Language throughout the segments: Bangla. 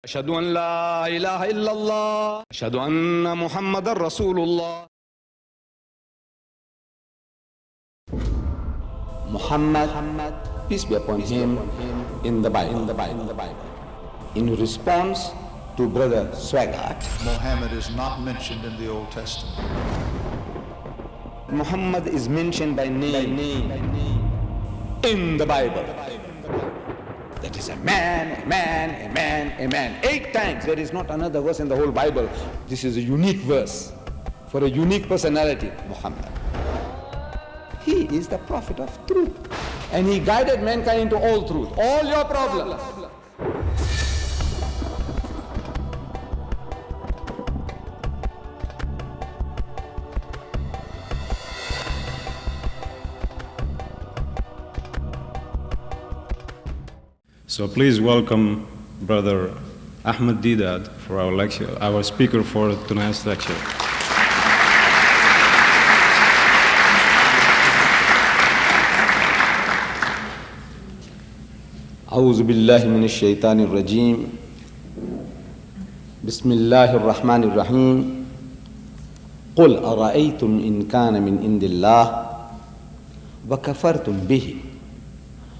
أشهد أن لا إله إلا الله أشهد أن محمد رسول الله. Muhammad, peace be upon him, in the Bible. In response to Brother Swaggart, Muhammad is not mentioned in the Old Testament. Muhammad is mentioned by name in the Bible. That is a man, a man, a man, a man. 8 times. There is not another verse in the whole Bible. This is a unique verse for a unique personality, Muhammad. He is the prophet of truth. And he guided mankind into all truth. All your problems. So please welcome Brother Ahmed Deedat for our lecture, our speaker for tonight's lecture. أعوذ بالله من الشيطان الرجيم بسم الله الرحمن الرحيم قل أرأيتم إن كان من عند الله وكفرتم به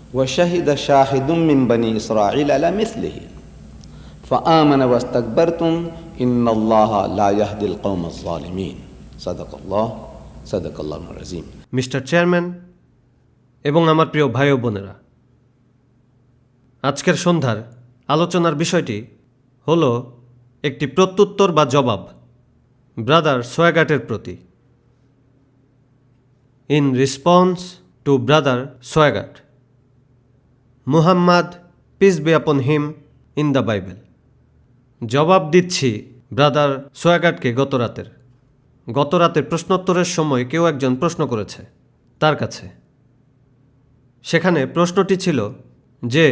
وشهد شاهد من بني إسرائيل على مثله فآمن واستكبرتم إن الله لا يهدي القوم الظالمين صدق الله العظيم. Mister chairman এবং আমার প্রিয় ভাই ও বোনেরা, আজকের সন্ধ্যার আলোচনার বিষয়টি হল একটি প্রত্যুত্তর বা জবাব ব্রাদার সোয়াগাটের প্রতি। In response to brother Swaggart, Muhammad peace be upon him in the Bible. জবাব দিচ্ছি ব্রাদার সোয়াগাটকে গতরাতের প্রশ্নোত্তরের সময় কেউ একজন প্রশ্ন করেছে তার কাছে। সেখানে প্রশ্নটি ছিল যে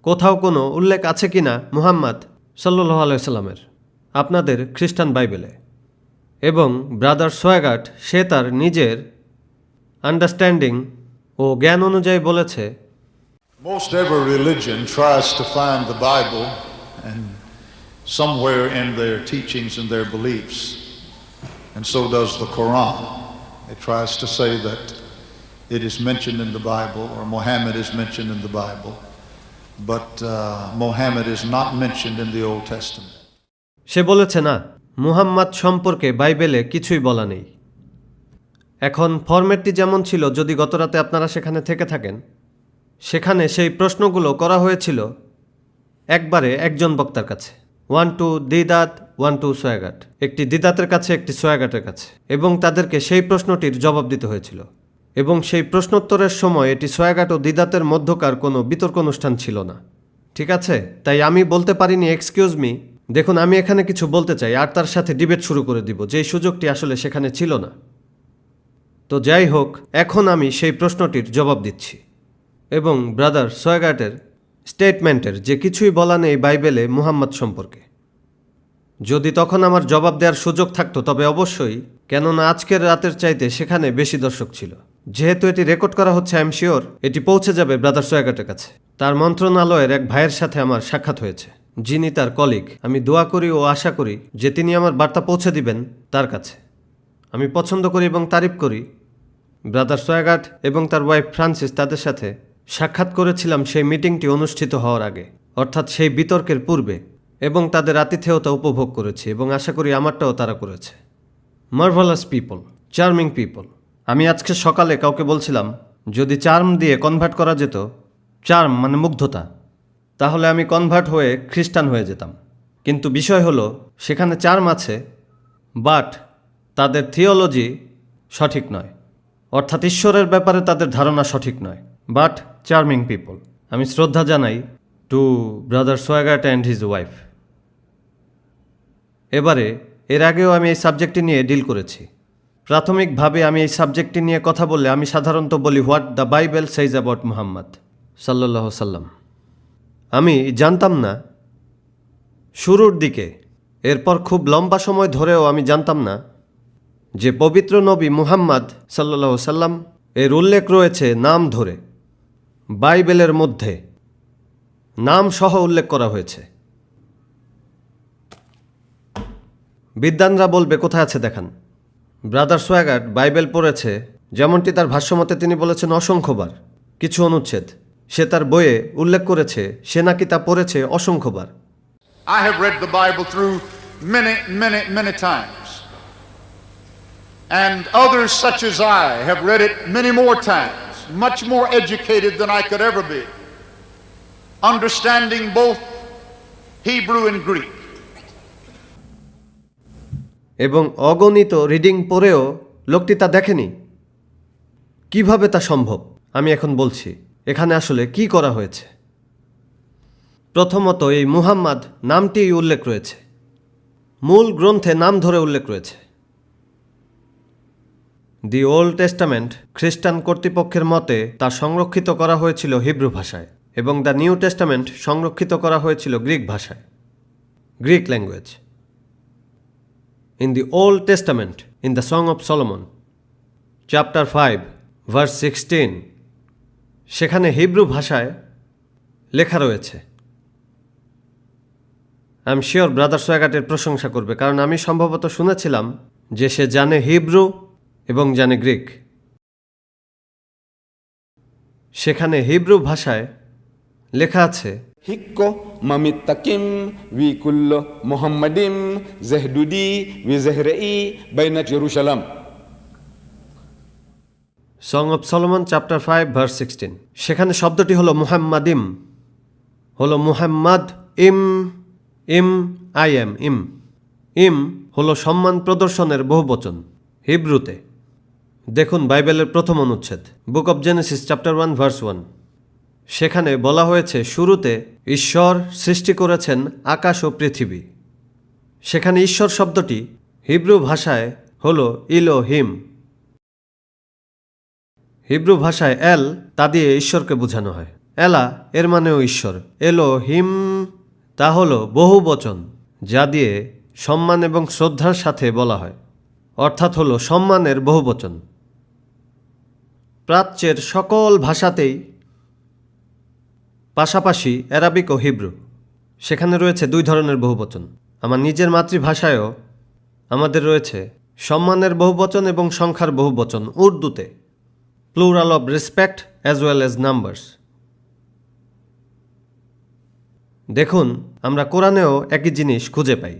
কোথাও কোনো উল্লেখ আছে কি না মুহাম্মদ সাল্লাল্লাহু আলাইহি সাল্লামের আপনাদের খ্রিস্টান বাইবেলে। এবং ব্রাদার সোয়াগাট সে তার নিজের আন্ডারস্ট্যান্ডিং ও জ্ঞান অনুযায়ী বলেছে, Most every religion tries to find the Bible and somewhere in their teachings and their beliefs, and so does the Quran. It tries to say that it is mentioned in the Bible or Muhammad is mentioned in the Bible, but Muhammad is not mentioned in the Old Testament. সে বলেছে না, মুহাম্মদ সম্পর্কে বাইবেলে কিছুই বলা নেই। এখন ফরম্যাটটি যেমন ছিল, যদি গতরাতে আপনারা সেখানে থেকে থাকেন, সেখানে সেই প্রশ্নগুলো করা হয়েছিল একবারে একজন বক্তার কাছে, 1 টু দিদাত 1 টু সোয়াগাট, একটি দিদাতের কাছে একটি সোয়াগাটের কাছে, এবং তাদেরকে সেই প্রশ্নটির জবাব দিতে হয়েছিল। এবং সেই প্রশ্নোত্তরের সময় এটি সোয়াগাট ও দিদাতের মধ্যকার কোনো বিতর্ক অনুষ্ঠান ছিল না, ঠিক আছে? তাই আমি বলতে পারিনি এক্সকিউজ মি, দেখুন আমি এখানে কিছু বলতে চাই, আর তার সাথে ডিবেট শুরু করে দিব, যেই সুযোগটি আসলে সেখানে ছিল না। তো যাই হোক, এখন আমি সেই প্রশ্নটির জবাব দিচ্ছি এবং ব্রাদার সোয়াগাটের স্টেটমেন্টের যে কিছুই বলা নেই বাইবেলে মুহাম্মদ সম্পর্কে। যদি তখন আমার জবাব দেওয়ার সুযোগ থাকতো তবে অবশ্যই, কেননা আজকের রাতের চাইতে সেখানে বেশি দর্শক ছিল। যেহেতু এটি রেকর্ড করা হচ্ছে, আই এম শিওর এটি পৌঁছে যাবে ব্রাদার সোয়াগাটের কাছে। তার মন্ত্রণালয়ের এক ভাইয়ের সাথে আমার সাক্ষাৎ হয়েছে, যিনি তার কলিগ। আমি দোয়া করি ও আশা করি যে তিনি আমার বার্তা পৌঁছে দিবেন তার কাছে। আমি পছন্দ করি এবং তারিফ করি ব্রাদার সোয়াগাট এবং তার ওয়াইফ ফ্রান্সিস, তাদের সাথে সাক্ষাৎ করেছিলাম সেই মিটিংটি অনুষ্ঠিত হওয়ার আগে, অর্থাৎ সেই বিতর্কের পূর্বে, এবং তাদের আতিথেয়তা উপভোগ করেছি এবং আশা করি আমারটাও তারা করেছে। মার্ভালাস পিপল, চার্মিং পিপল। আমি আজকে সকালে কাউকে বলছিলাম যদি চার্ম দিয়ে কনভার্ট করা যেত, চার্ম মানে মুগ্ধতা, তাহলে আমি কনভার্ট হয়ে খ্রিস্টান হয়ে যেতাম। কিন্তু বিষয় হলো সেখানে চার্ম আছে, বাট তাদের থিওলজি সঠিক নয়, অর্থাৎ ঈশ্বরের ব্যাপারে তাদের ধারণা সঠিক নয়। But charming people. আমি শ্রদ্ধা জানাই to brother Swaggart and his wife. এবারে এর আগেও আমি এই সাবজেক্টটি নিয়ে ডিল করেছি। প্রাথমিকভাবে আমি এই সাবজেক্টটি নিয়ে কথা বললে আমি সাধারণত বলি what the Bible সেইজ about Muhammad সাল্লাল্লাহু সাল্লাম। আমি জানতাম না শুরুর দিকে, এরপর খুব লম্বা সময় ধরেও আমি জানতাম না যে পবিত্র নবী মুহাম্মদ সাল্লাল্লাহু সাল্লাম এর উল্লেখ রয়েছে নাম ধরে বাইবেলের মধ্যে, নাম সহ উল্লেখ করা হয়েছে। বিদ্বানরা বলবে কোথায় আছে দেখান। ব্রাদার সোয়াগার্ড বাইবেল পড়েছে, যেমনটি তার ভাষ্যমতে তিনি বলেছেন অসংখ্যবার। কিছু অনুচ্ছেদ সে তার বইয়ে উল্লেখ করেছে, সে নাকি তা পড়েছে অসংখ্যবার। I have read the Bible through many times. And others such as I have read it many more times, much more educated than I could ever be, understanding both Hebrew and Greek. এবং অগণিত রিডিং পড়েও লোকটি তা দেখেনি। কিভাবে তা সম্ভব? আমি এখন বলছি এখানে আসলে কি করা হয়েছে। প্রথমত, এই মুহাম্মদ নামটিই উল্লেখ রয়েছে, মূল গ্রন্থে নাম ধরে উল্লেখ রয়েছে। দি ওল্ড টেস্টামেন্ট খ্রিস্টান কর্তৃপক্ষের মতে তা সংরক্ষিত করা হয়েছিল হিব্রু ভাষায়, এবং দ্য নিউ টেস্টামেন্ট সংরক্ষিত করা হয়েছিল গ্রিক ভাষায়, Greek language. In the old testament, in the song of Solomon chapter 5 verse 16, সেখানে হিব্রু ভাষায় লেখা রয়েছে। আই এম শিওর ব্রাদার সোয়াগাটের প্রশংসা করবে, কারণ আমি সম্ভবত শুনেছিলাম যে সে জানে হিব্রু এবং জানে গ্রিক। সেখানে হিব্রু ভাষায় লেখা আছে, Hikko mamittakim vi kullo Muhammadim zehdudi vi zehrei bainat Jerusalem. Song of Solomon chapter 5 verse 16, সেখানে শব্দটি হলো মুহাম্মাদিম, হলো মুহাম্মাদ। ইম ইম আই এম ইম ইম হলো সম্মান প্রদর্শনের বহুবচন হিব্রুতে। দেখুন বাইবেলের প্রথম অনুচ্ছেদ, book of Genesis chapter 1 verse 1, সেখানে বলা হয়েছে শুরুতে ঈশ্বর সৃষ্টি করেছেন আকাশ ও পৃথিবী। সেখানে ঈশ্বর শব্দটি হিব্রু ভাষায় হলো ইলোহিম। হিব্রু ভাষায় এল, তা দিয়ে ঈশ্বরকে বোঝানো হয়। এলা এর মানেও ঈশ্বর। এলোহিম তা হলো বহু বচন, যা দিয়ে সম্মান এবং শ্রদ্ধার সাথে বলা হয়, অর্থাৎ হলো সম্মানের বহু বচন। প্রাচ্যের সকল ভাষাতেই পাশাপাশি অ্যারাবিক ও হিব্রু, সেখানে রয়েছে দুই ধরনের বহুবচন। আমার নিজের মাতৃভাষায়ও আমাদের রয়েছে সম্মানের বহুবচন এবং সংখ্যার বহুবচন উর্দুতে, plural of respect as well as numbers. দেখুন আমরা কোরআনেও একই জিনিস খুঁজে পাই।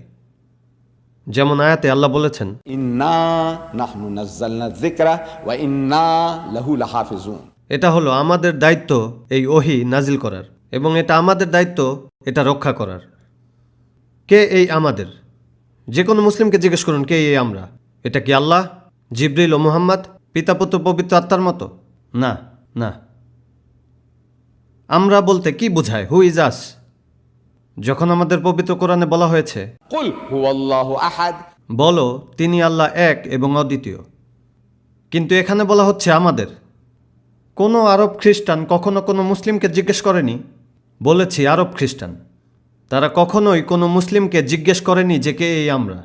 যেমন আয়াতে আল্লাহ বলেছেন, Inna nahnu nazzalna dhikra wa inna lahu lahafizun. এটা হলো আমাদের দায়িত্ব এই ওহী নাজিল করার, এবং এটা আমাদের দায়িত্ব এটা রক্ষা করার। কে এই আমাদের? যে কোনো মুসলিমকে জিজ্ঞেস করুন, কে এই আমরা? এটা কি আল্লাহ, জিবরিল ও মুহাম্মদ, পিতা পুত্র পবিত্র আত্মার মতো? না না। আমরা বলতে কি বোঝায়? হু ইজ আস? যখন আমাদের পবিত্র কোরআনে বলা হয়েছে, Qul huwallahu ahad. বলো তিনি আল্লাহ এক এবং অদ্বিতীয়, কিন্তু এখানে বলা হচ্ছে আমাদের। কোনো আরব খ্রিস্টান কখনো কোনো মুসলিমকে জিজ্ঞেস করেনি, বলেছি আরব খ্রিস্টান, তারা কখনোই কোনো মুসলিমকে জিজ্ঞেস করেনি যে কে এই আমরা,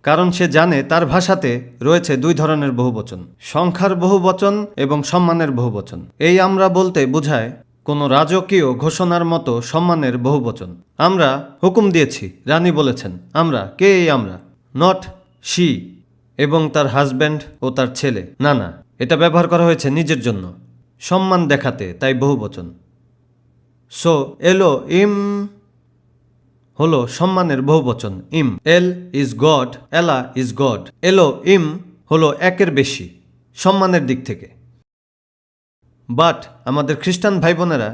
কারণ সে জানে তার ভাষাতে রয়েছে দুই ধরনের বহুবচন, সংখ্যার বহুবচন এবং সম্মানের বহুবচন। এই আমরা বলতে বোঝায় কোনো রাজকীয় ঘোষণার মতো সম্মানের বহুবচন। আমরা হুকুম দিয়েছি, রানী বলেছেন আমরা। কে এই আমরা? নট শি এবং তার হাজব্যান্ড ও তার ছেলে। না না, এটা ব্যবহার করা হয়েছে নিজের জন্য, সম্মান দেখাতে, তাই বহুবচন। সো এলো ইম হলো সম্মানের বহুবচন ইম। এল ইজ গড, এলা ইজ গড। এলো ইম হলো একের বেশি সম্মানের দিক থেকে। বাট আমাদের খ্রিস্টান ভাই বোনেরা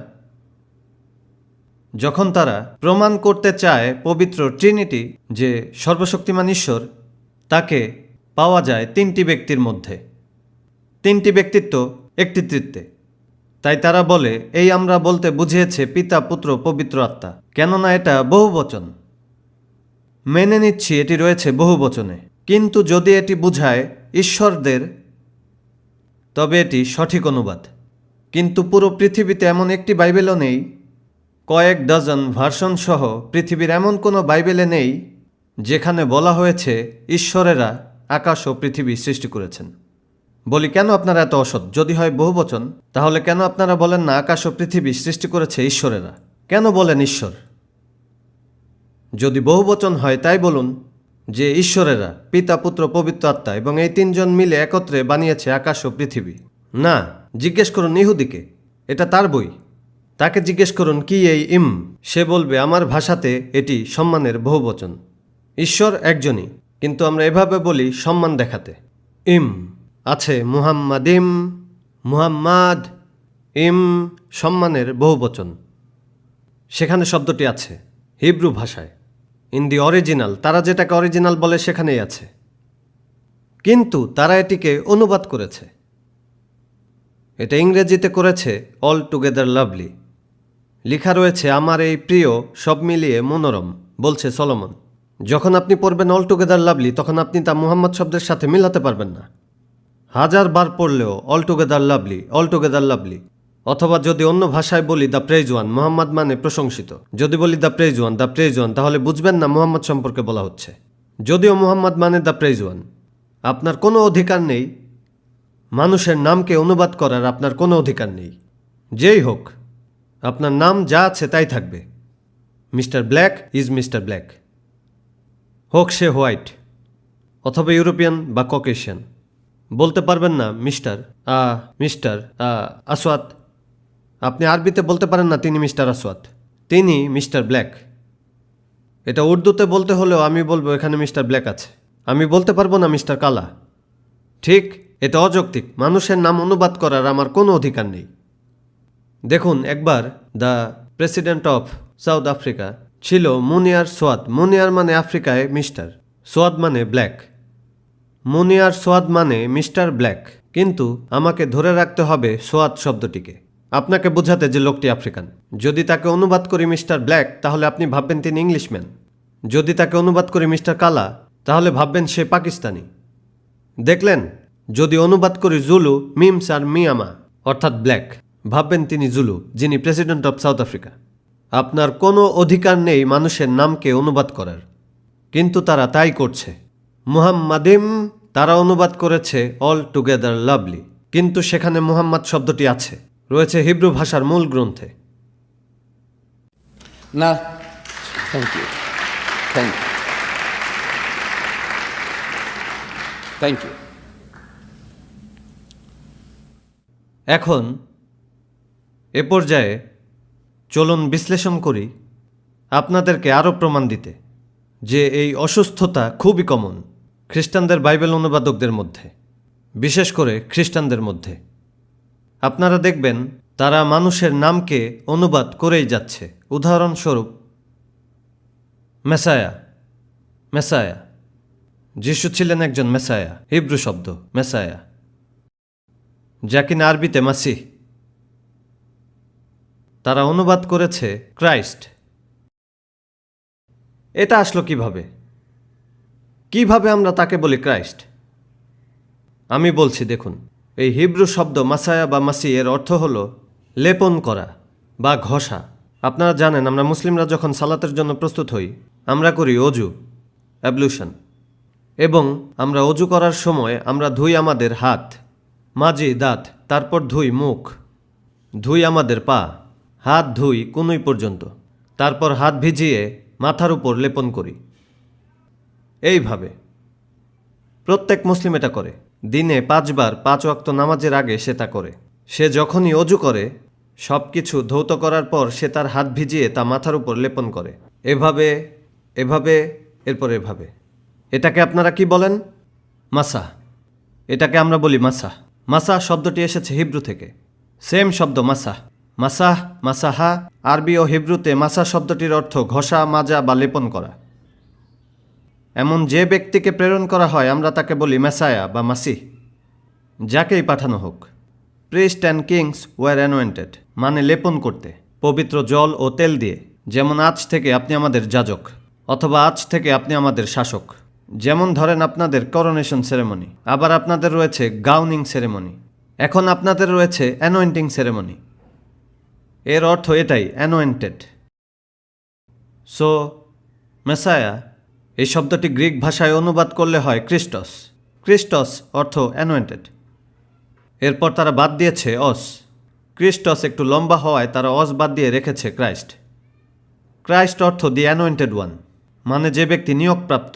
যখন তারা প্রমাণ করতে চায় পবিত্র ট্রিনিটি, যে সর্বশক্তিমান ঈশ্বর, তাকে পাওয়া যায় তিনটি ব্যক্তির মধ্যে, তিনটি ব্যক্তিত্ব একটি তৃত্বে, তাই তারা বলে এই আমরা বলতে বুঝিয়েছে পিতা পুত্র পবিত্র আত্মা, কেননা এটা বহুবচন। মেনে নিচ্ছি এটি রয়েছে বহুবচনে, কিন্তু যদি এটি বুঝায় ঈশ্বরদের তবে এটি সঠিক অনুবাদ। কিন্তু পুরো পৃথিবীতে এমন একটি বাইবেলও নেই, কয়েক ডজন ভার্সন সহ পৃথিবীর এমন কোনো বাইবেলে নেই যেখানে বলা হয়েছে ঈশ্বরেরা আকাশ ও পৃথিবী সৃষ্টি করেছেন। বলি কেন আপনারা এত অসৎ? যদি হয় বহুবচন, তাহলে কেন আপনারা বলেন না আকাশ ও পৃথিবী সৃষ্টি করেছে ঈশ্বরেরা? কেন বলেন ঈশ্বর? যদি বহুবচন হয় তাই বলুন যে ঈশ্বরেরা পিতা পুত্র পবিত্র আত্মা এবং এই তিনজন মিলে একত্রে বানিয়েছে আকাশ ও পৃথিবী? না, জিজ্ঞেস করুন ইহুদিকে, এটা তার বই। তাকে জিজ্ঞেস করুন কি এই ইম, সে বলবে আমার ভাষাতে এটি সম্মানের বহুবচন। ঈশ্বর একজনই, কিন্তু আমরা এভাবে বলি সম্মান দেখাতে। ইম আছে মুহাম্মাদিম, মুহাম্মাদ, ইম সম্মানের বহুবচন। সেখানে শব্দটি আছে হিব্রু ভাষায়, ইন দি অরিজিনাল, তারা যেটাকে অরিজিনাল বলে সেখানেই আছে, কিন্তু তারা এটিকে অনুবাদ করেছে। এটা ইংরেজিতে করেছে অল টুগেদার লাভলি। লেখা রয়েছে আমার এই প্রিয়, সব মিলিয়ে মনোরম, বলছে সলোমন। যখন আপনি পড়বেন অল টুগেদার লাভলি, তখন আপনি তা মুহাম্মদ শব্দের সাথে মিলাতে পারবেন না। 1000 বার পড়লেও all together lovely, all together lovely. অথবা যদি অন্য ভাষায় বলি দ্য প্রেজ ওয়ান, মুহাম্মদ মানে প্রশংসিত। যদি বলি the praise one, the praise one, তাহলে বুঝবেন না মুহাম্মদ সম্পর্কে বলা হচ্ছে। যদিও মুহাম্মদ মানে দ্য প্রেজ ওয়ান। আপনার কোনো অধিকার নেই মানুষের নামকে অনুবাদ করার, আপনার কোনো অধিকার নেই। যেই হোক, আপনার নাম যা আছে তাই থাকবে। Mister black is mister black, হোক সে হোয়াইট অথবা ইউরোপিয়ান বা ককেশিয়ান। বলতে পারবেন না মিস্টার আসওয়াত। আপনি আরবিতে বলতে পারেন না তিনি মিস্টার আসওয়াত, তিনি মিস্টার ব্ল্যাক। এটা উর্দুতে বলতে হলেও আমি বলবো এখানে মিস্টার ব্ল্যাক আছে। আমি বলতে পারবো না মিস্টার কালা। ঠিক, এটা অযৌক্তিক। মানুষের নাম অনুবাদ করার আমার কোনো অধিকার নেই। দেখুন, একবার the president of south Africa ছিল মুনিয়ার সোয়াদ। মুনিয়ার মানে আফ্রিকায় মিস্টার, সোয়াদ মানে ব্ল্যাক। মুনিয়ার সোয়াদ মানে মিস্টার ব্ল্যাক, কিন্তু আমাকে ধরে রাখতে হবে সোয়াদ শব্দটিকে, আপনাকে বোঝাতে যে লোকটি আফ্রিকান। যদি তাকে অনুবাদ করি মিস্টার ব্ল্যাক, তাহলে আপনি ভাববেন তিনি ইংলিশম্যান। যদি তাকে অনুবাদ করি মিস্টার কালা, তাহলে ভাববেন সে পাকিস্তানি। দেখলেন, যদি অনুবাদ করি জুলু, মিমস আর মিয়ামা অর্থাৎ ব্ল্যাক, ভাববেন তিনি জুলু, যিনি প্রেসিডেন্ট অফ সাউথ আফ্রিকা। আপনার কোনো অধিকার নেই মানুষের নামকে অনুবাদ করার, কিন্তু তারা তাই করছে। মুহাম্মাদিম তারা অনুবাদ করেছে অল টুগেদার লাভলি, কিন্তু সেখানে মুহাম্মদ শব্দটি আছে, রয়েছে হিব্রু ভাষার মূল গ্রন্থে। না, thank you, thank you, thank you. এখন এ পর্যায়ে চলুন বিশ্লেষণ করি, আপনাদেরকে আরও প্রমাণ দিতে যে এই অসুস্থতা খুবই কমন খ্রিস্টানদের বাইবেল অনুবাদকদের মধ্যে, বিশেষ করে খ্রিস্টানদের মধ্যে। আপনারা দেখবেন তারা মানুষের নামকে অনুবাদ করেই যাচ্ছে। উদাহরণস্বরূপ মেসায়া, মেসায়া, যিশু ছিলেন একজন মেসায়া, হিব্রু শব্দ মেসায়া, যা কিনা আরবিতে মাসিহ। তারা অনুবাদ করেছে ক্রাইস্ট। এটা আসলো কিভাবে? কিভাবে আমরা তাকে বলি ক্রাইস্ট? আমি বলছি, দেখুন, এই হিব্রু শব্দ মাসায়া বা মাসি এর অর্থ হলো লেপন করা বা ঘষা। আপনারা জানেন আমরা মুসলিমরা যখন সালাতের জন্য প্রস্তুত হই, আমরা করি অজু, অ্যাবলুশন, এবং আমরা অজু করার সময় আমরা ধুই আমাদের হাত, মাজি, দাঁত, তারপর ধুই মুখ, ধুই আমাদের পা, হাত ধুই কনুই পর্যন্ত, তারপর হাত ভিজিয়ে মাথার উপর লেপন করি। এইভাবে প্রত্যেক মুসলিম এটা করে। দিনে 5 বার 5 ওয়াক্ত নামাজের আগে সে তা করে। সে যখনই অজু করে, সব কিছু ধৌত করার পর সে তার হাত ভিজিয়ে তা মাথার উপর লেপন করে। এভাবে, এভাবে, এরপর এভাবে। এটাকে আপনারা কি বলেন? মাসা। এটাকে আমরা বলি মাসা। মাসা শব্দটি এসেছে হিব্রু থেকে। সেম শব্দ মাসা, মাসাহ, মাসাহা। আরবি ও হিব্রুতে মাসা শব্দটির অর্থ ঘষা, মাজা বা লেপন করা। এমন যে ব্যক্তিকে প্রেরণ করা হয় আমরা তাকে বলি মেসায়া বা মাসিহ, যাকেই পাঠানো হোক। প্রিস্ট অ্যান্ড কিংস ওয়ার অ্যানোয়েন্টেড মানে লেপন করতে, পবিত্র জল ও তেল দিয়ে। যেমন আজ থেকে আপনি আমাদের যাজক, অথবা আজ থেকে আপনি আমাদের শাসক। যেমন ধরেন আপনাদের করোনেশন সেরেমনি, আবার আপনাদের রয়েছে গাউনিং সেরেমনি, এখন আপনাদের রয়েছে অ্যানোয়েন্টিং সেরেমনি। এর অর্থ এটাই, অ্যানোয়েন্টেড। সো মেসায়া এই শব্দটি গ্রিক ভাষায় অনুবাদ করলে হয় ক্রিস্টস। ক্রিস্টস অর্থ অ্যানোয়েন্টেড। এরপর তারা বাদ দিয়েছে অস। ক্রিস্টস একটু লম্বা হওয়ায় তারা অস বাদ দিয়ে রেখেছে ক্রাইস্ট। ক্রাইস্ট অর্থ দি অ্যানোয়েন্টেড ওয়ান, মানে যে ব্যক্তি নিয়োগপ্রাপ্ত।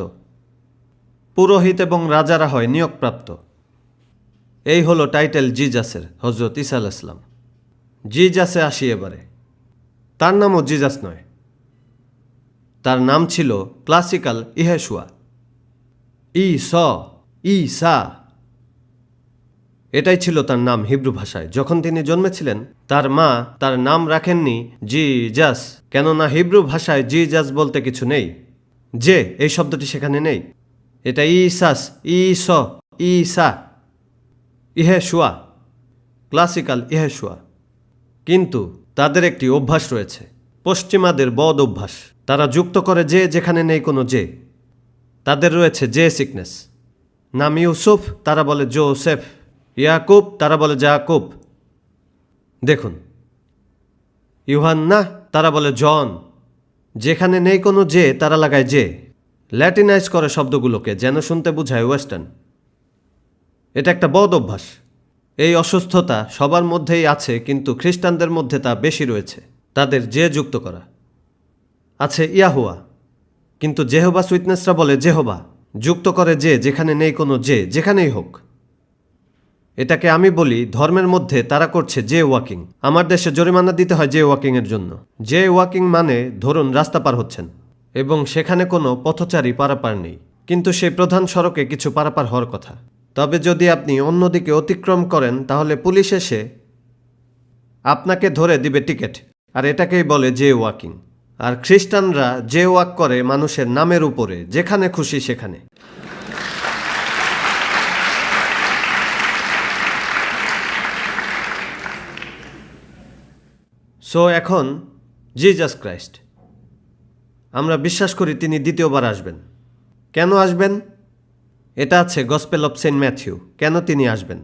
পুরোহিত এবং রাজারা হয় নিয়োগপ্রাপ্ত। এই হলো টাইটেল জিজাসের, হজরত ঈসা আলাইহিস সালাম। জিজাসে আসি এবারে। তার নামও জিজাস নয়, তার নাম ছিল ক্লাসিক্যাল ইহেশুয়া, ঈসা। এটাই ছিল তার নাম হিব্রু ভাষায়। যখন তিনি জন্মেছিলেন তার মা তার নাম রাখেননি জিজাস, কেননা হিব্রু ভাষায় জিজাস বলতে কিছু নেই, যে এই শব্দটি সেখানে নেই। এটা ঈসা, ইহেশুয়া, ক্লাসিক্যাল ইহেশুয়া। কিন্তু তাদের একটি অভ্যাস রয়েছে, পশ্চিমাদের বদ অভ্যাস। তারা যুক্ত করে যে যেখানে নেই কোনো যে। তাদের রয়েছে যে সিকনেস। নাম ইউসুফ, তারা বলে জোসেফ। ইয়াকুব, তারা বলে জাকুব। দেখুন, ইউহান্না, তারা বলে জন। যেখানে নেই কোনো যে তারা লাগায় যে। ল্যাটিনাইজ করে শব্দগুলোকে যেন শুনতে বোঝায় ওয়েস্টার্ন। এটা একটা বদ অভ্যাস। এই অসুস্থতা সবার মধ্যেই আছে, কিন্তু খ্রিস্টানদের মধ্যে তা বেশি রয়েছে। তাদের যে যুক্ত করা আছে ইয়াহুয়া, কিন্তু জেহোভাস উইটনেসরা বলে জেহোবা। যুক্ত করে যে যেখানে নেই কোনো যে, যেখানেই হোক। এটাকে আমি বলি ধর্মের মধ্যে তারা করছে যে ওয়াকিং। আমার দেশে জরিমানা দিতে হয় যে ওয়াকিংয়ের জন্য। যে ওয়াকিং মানে ধরুন রাস্তা পার হচ্ছেন এবং সেখানে কোনো পথচারী পারাপার নেই, কিন্তু সেই প্রধান সড়কে কিছু পারাপার হওয়ার কথা। তবে যদি আপনি অন্যদিকে অতিক্রম করেন তাহলে পুলিশ এসে আপনাকে ধরে দিবে টিকিট, আর এটাকেই বলে যে ওয়াকিং। আর খ্রিস্টানরা যে ওয়াক করে মানুষের নামের উপরে, যেখানে খুশি সেখানে। সো এখন জিজাস ক্রাইস্ট, আমরা বিশ্বাস করি তিনি দ্বিতীয়বার আসবেন। কেন আসবেন? এটা আছে গসপেল অফ সেন্ট ম্যাথিউ। কেন তিনি আসবেন?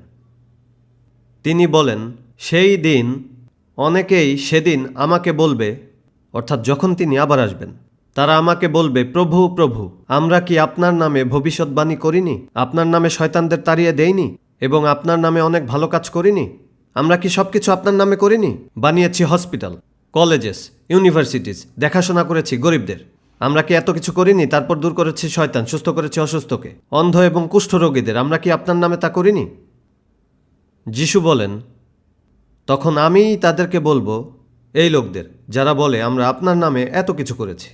তিনি বলেন, সেই দিন অনেকেই সেদিন আমাকে বলবে, অর্থাৎ যখন তিনি আবার আসবেন, তারা আমাকে বলবে, প্রভু প্রভু, আমরা কি আপনার নামে ভবিষ্যৎবাণী করিনি? আপনার নামে শয়তানদের তাড়িয়ে দেইনি? এবং আপনার নামে অনেক ভালো কাজ করিনি? আমরা কি সব কিছু আপনার নামে করিনি? বানিয়েছি হসপিটাল, কলেজেস, ইউনিভার্সিটিস, দেখাশোনা করেছি গরিবদের। আমরা কি এত কিছু করিনি? তারপর দূর করেছি শয়তান, সুস্থ করেছি অসুস্থকে, অন্ধ এবং কুষ্ঠরোগীদের। আমরা কি আপনার নামে তা করিনি? যিশু বলেন, তখন আমিই তাদেরকে বলবো, এই লোকদের যারা বলে আমরা আপনার নামে এত কিছু করেছি,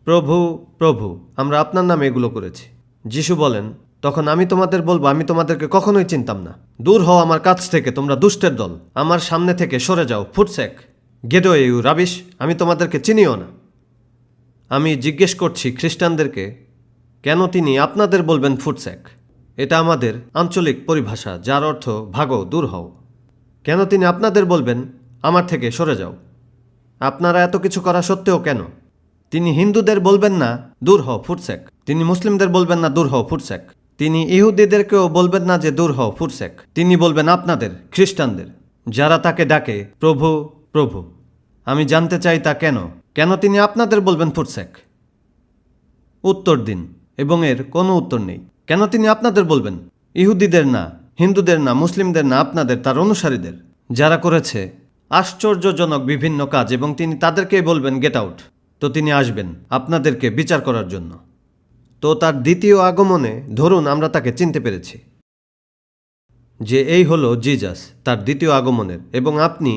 প্রভু প্রভু, আমরা আপনার নামে এগুলো করেছি। যিশু বলেন, তখন আমি তোমাদের বলবো, আমি তোমাদেরকে কখনোই চিনতাম না। দূর হও আমার কাছ থেকে, তোমরা দুষ্টের দল। আমার সামনে থেকে সরে যাও, ফুটসেক, গেট অ্যাওয়ে ইউ রাবিশ। আমি তোমাদেরকে চিনিও না। আমি জিজ্ঞেস করছি খ্রিস্টানদেরকে, কেন তিনি আপনাদের বলবেন ফুটসেক? এটা আমাদের আঞ্চলিক পরিভাষা, যার অর্থ ভাগো, দূর হও। কেন তিনি আপনাদের বলবেন আমার থেকে সরে যাও? আপনারা এত কিছু করা সত্ত্বেও কেন? তিনি হিন্দুদের বলবেন না দূর হও ফুটসেক। তিনি মুসলিমদের বলবেন না দূর হও ফুটসেক। তিনি ইহুদিদেরকেও বলবেন না যে দূর হও ফুটসেক। তিনি বলবেন আপনাদের, খ্রিস্টানদের, যারা তাকে ডাকে প্রভু প্রভু। আমি জানতে চাই তা কেন? কেন তিনি আপনাদের বলবেন ফুটসেক? উত্তর দিন। এবং এর কোনো উত্তর নেই। কেন তিনি আপনাদের বলবেন? ইহুদিদের না, হিন্দুদের না, মুসলিমদের না, আপনাদের, তার অনুসারীদের, যারা করেছে আশ্চর্যজনক বিভিন্ন কাজ, এবং তিনি তাদেরকেই বলবেন গেট আউট। তো তিনি আসবেন আপনাদেরকে বিচার করার জন্য। তো তার দ্বিতীয় আগমনে ধরুন আমরা তাকে চিনতে পেরেছি যে এই হলো জিজাস, তার দ্বিতীয় আগমনের, এবং আপনি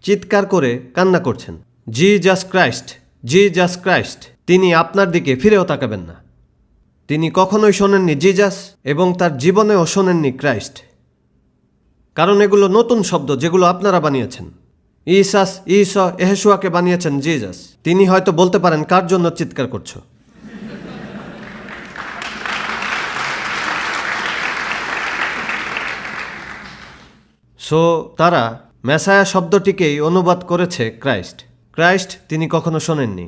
চিৎকার করে কান্না করছেন, জিজাস ক্রাইস্ট, জিজাস ক্রাইস্ট। তিনি আপনার দিকে ফিরেও তাকাবেন না। তিনি কখনোই শোনেননি জিজাস, এবং তার জীবনেও শোনেননি ক্রাইস্ট, কারণ এগুলো নতুন শব্দ যেগুলো আপনারা বানিয়েছেন। ইহেশুয়াকে বানিয়েছেন জিজাস। তিনি হয়তো বলতে পারেন কার জন্য চিৎকার করছো। সো তারা মেসায়া শব্দটিকেই অনুবাদ করেছে ক্রাইস্ট। ক্রাইস্ট তিনি কখনো শোনেননি।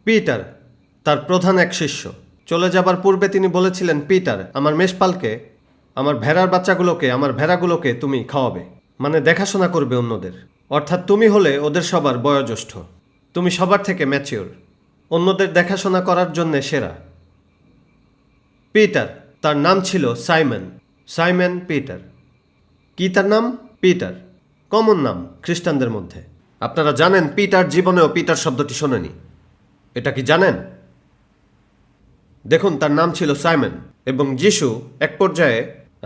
পিটার তার প্রধান এক শিষ্য, চলে যাবার পূর্বে তিনি বলেছিলেন, পিটার, আমার মেষপালকে, আমার ভেড়ার বাচ্চাগুলোকে, আমার ভেড়াগুলোকে তুমি খাওয়াবে, মানে দেখাশোনা করবে অন্যদের। অর্থাৎ তুমি হলে ওদের সবার বয়োজ্যেষ্ঠ, তুমি সবার থেকে ম্যাচিওর, অন্যদের দেখাশোনা করার জন্যে সেরা। পিটার, তার নাম ছিল সাইমন পিটার। কি তার নাম? পিটার, কমন নাম খ্রিস্টানদের মধ্যে। আপনারা জানেন পিটার জীবনেও পিটার শব্দটি শোনেনি। এটা কি জানেন? দেখুন তার নাম ছিল সাইমন, এবং যিশু এক পর্যায়ে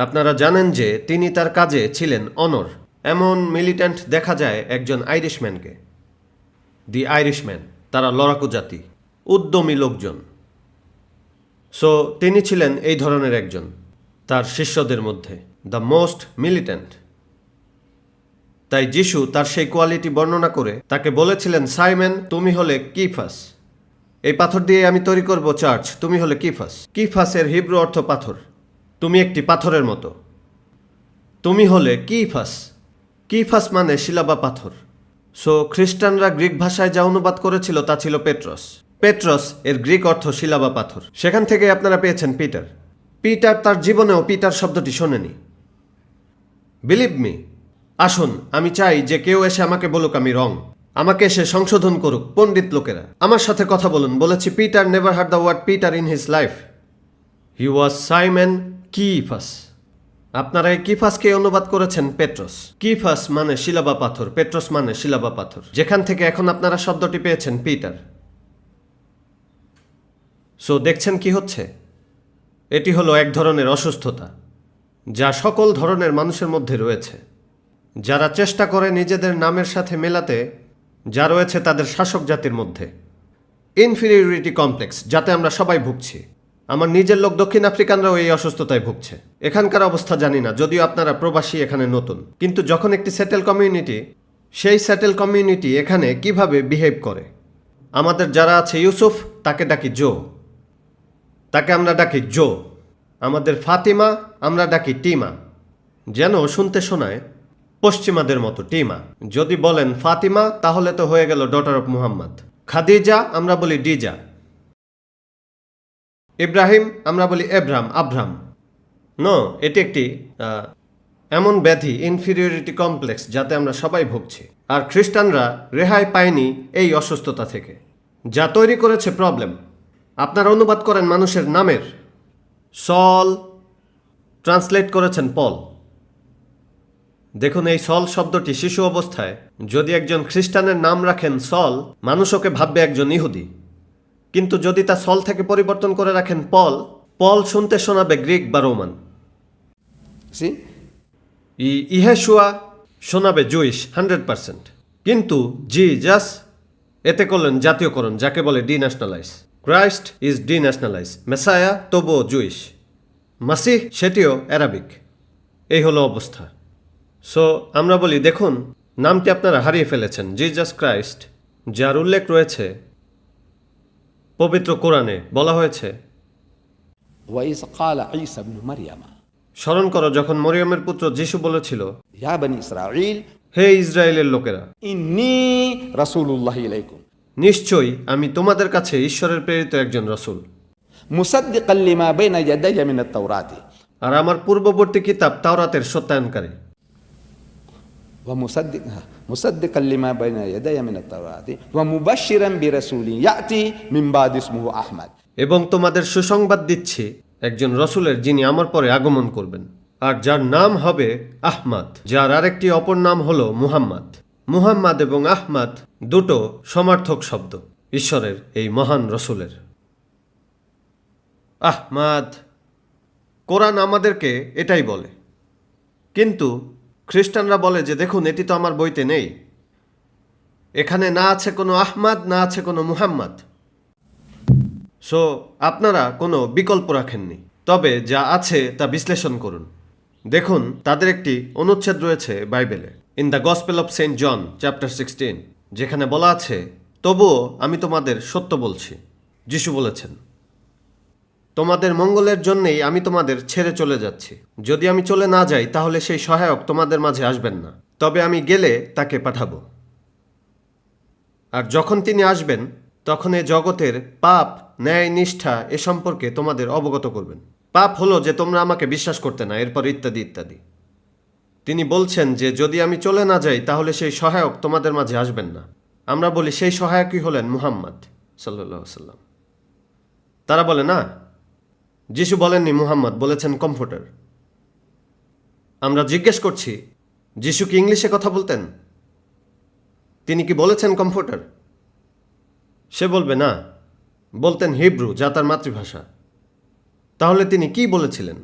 আপনারা জানেন যে তিনি তার কাজে ছিলেন অনর। এমন মিলিট্যান্ট দেখা যায় একজন আইরিশম্যানকে, দি আইরিশম্যান, তারা লড়াকু জাতি, উদ্যমী লোকজন। সো তিনি ছিলেন এই ধরনের একজন তার শিষ্যদের মধ্যে, দ্য মোস্ট মিলিট্যান্ট। তাই যিশু তার সেই কোয়ালিটি বর্ণনা করে তাকে বলেছিলেন, সাইমন তুমি হলে কিফাস, এই পাথর দিয়ে আমি তৈরি করব চার্চ, তুমি হলে কিফাস। কিফাসের হিব্রু অর্থ পাথর, তুমি একটি পাথরের মতো, তুমি হলে কিফাস। কিফাস মানে শিলা বা পাথর। সো খ্রিস্টানরা গ্রিক ভাষায় যা অনুবাদ করেছিল তা ছিল পেট্রস। পেট্রস এর গ্রিক অর্থ শিলা বা পাথর। সেখান থেকে আপনারা পেয়েছেন পিটার। পিটার তার জীবনেও পিটার শব্দটি শোনেনি। বিলিভ মি, আসুন, আমি চাই যে কেউ এসে আমাকে বলুক আমি রং, আমাকে এসে সংশোধন করুক পণ্ডিত লোকেরা, আমার সাথে কথা বলুন। বলেছি Peter never heard the word Peter in his life, he was Simon Cephas. আপনারা এই কিফাসকে অনুবাদ করেছেন পেট্রস। কিফাস মানে শিলা বা পাথর, পেট্রস মানে শিলা বা পাথর, যেখান থেকে এখন আপনারা শব্দটি পেয়েছেন পিটার। সো দেখছেন কি হচ্ছে? এটি হলো এক ধরনের অসুস্থতা যা সকল ধরনের মানুষের মধ্যে রয়েছে, যারা চেষ্টা করে নিজেদের নামের সাথে মেলাতে যা রয়েছে তাদের শাসক জাতির মধ্যে। ইনফিরিয়রিটি কমপ্লেক্স, যাতে আমরা সবাই ভুগছি। আমার নিজের লোক দক্ষিণ আফ্রিকানরাও এই অসুস্থতায় ভুগছে। এখানকার অবস্থা জানি না, যদিও আপনারা প্রবাসী, এখানে নতুন, কিন্তু যখন একটি সেটেল কমিউনিটি, সেই সেটেল কমিউনিটি এখানে কিভাবে বিহেভ করে। আমাদের যারা আছে ইউসুফ, তাকে ডাকি জো, তাকে আমরা ডাকি জো। আমাদের ফাতিমা, আমরা ডাকি টিমা, যেন শুনতে শোনায় পশ্চিমাদের মতো টিমা। যদি বলেন ফাতিমা, তাহলে তো হয়ে গেল ডটার অফ মুহাম্মদ। খাদিজা, আমরা বলি ডিজা। ইব্রাহিম, আমরা বলি এব্রাম, আব্রাম। নো, এটি একটি এমন ব্যাধি, ইনফিরিয়রিটি কমপ্লেক্স, যাতে আমরা সবাই ভুগছি। আর খ্রিস্টানরা রেহাই পায়নি এই অসুস্থতা থেকে, যা তৈরি করেছে প্রবলেম। আপনারা অনুবাদ করেন মানুষের নামের, সল ট্রান্সলেট করেছেন পল। দেখুন, এই সল শব্দটি শিশু অবস্থায় যদি একজন খ্রিস্টানের নাম রাখেন সল, মানুষ ওকে ভাববে একজন ইহুদি। কিন্তু যদি তা সল থেকে পরিবর্তন করে রাখেন পল, পল শুনতে শোনাবে গ্রিক বা রোমান। See? ইহেশুয়া শোনাবে জুইশ 100%। কিন্তু জিজাস এতে করলেন জাতীয়করণ, যাকে বলে denationalize. Christ is denationalize. Messiah তবুও জুইশ। মাসিহ সেটিও অ্যারাবিক। এই হলো অবস্থা। সো আমরা বলি, দেখুন, নামটি আপনারা হারিয়ে ফেলেছেন, জিজাস ক্রাইস্ট, যার উল্লেখ রয়েছে পবিত্র কোরআনে। বলা হয়েছে, وإذ قال عيسى ابن مريم স্মরণ করো যখন মরিয়মের পুত্র যিশু বলেছিল, يا بني إسرائيل হে ইসরায়েলের লোকেরা, إني رسول الله إليكم নিশ্চয়ই আমি তোমাদের কাছে ঈশ্বরের প্রেরিত একজন রসূল, مصدقا لما بين يدي من التوراة আর আমার পূর্ববর্তী কিতাব তাওরাতের সত্যায়নকারী। مصدقا لما بين يدي من التوراة ومبشرا برسول يأتي من بعد اسمه أحمد। এবং তোমাদের সুসংবাদ দিচ্ছি একজন রসূলের, যিনি আমার পরে আগমন করবেন, আর যার নাম হবে আহমদ, যার আরেকটি অপর নাম হলো মুহাম্মদ। মুহাম্মদ এবং আহমদ দুটো সমার্থক শব্দ ঈশ্বরের এই মহান রসূলের। আহমদ, কোরআন আমাদেরকে এটাই বলে। কিন্তু খ্রিস্টানরা বলে যে দেখুন, এটি তো আমার বইতে নেই, এখানে না আছে কোনো আহমদ, না আছে কোনো মুহাম্মদ। সো আপনারা কোনো বিকল্প রাখেননি, তবে যা আছে তা বিশ্লেষণ করুন। দেখুন, তাদের একটি অনুচ্ছেদ রয়েছে বাইবেলে, in the gospel of Saint John chapter 16, যেখানে বলা আছে, তবুও আমি তোমাদের সত্য বলছি। যিশু বলেছেন, তোমাদের মঙ্গলের জন্যেই আমি তোমাদের ছেড়ে চলে যাচ্ছি। যদি আমি চলে না যাই, তাহলে সেই সহায়ক তোমাদের মাঝে আসবেন না, তবে আমি গেলে তাকে পাঠাবো। আর যখন তিনি আসবেন, তখন এ জগতের পাপ, ন্যায়, নিষ্ঠা এ সম্পর্কে তোমাদের অবগত করবেন। পাপ হলো যে তোমরা আমাকে বিশ্বাস করতে না, এরপর ইত্যাদি ইত্যাদি। তিনি বলছেন যে যদি আমি চলে না যাই, তাহলে সেই সহায়ক তোমাদের মাঝে আসবেন না। আমরা বলি সেই সহায়কই হলেন মুহাম্মদ সাল্লাল্লাহু আলাইহি ওয়াসাল্লাম। তারা বলে না, যিশু বলেননি মুহাম্মদ, বলেছেন কমফোর্টার। আমরা জিজ্ঞেস করছি, যিশু কি ইংলিশে কথা বলতেন? তিনি কি বলেছেন কমফোর্টার? সে বলবে না, বলতেন হিব্রু, যা তার মাতৃভাষা। তাহলে তিনি কি বলেছিলেন?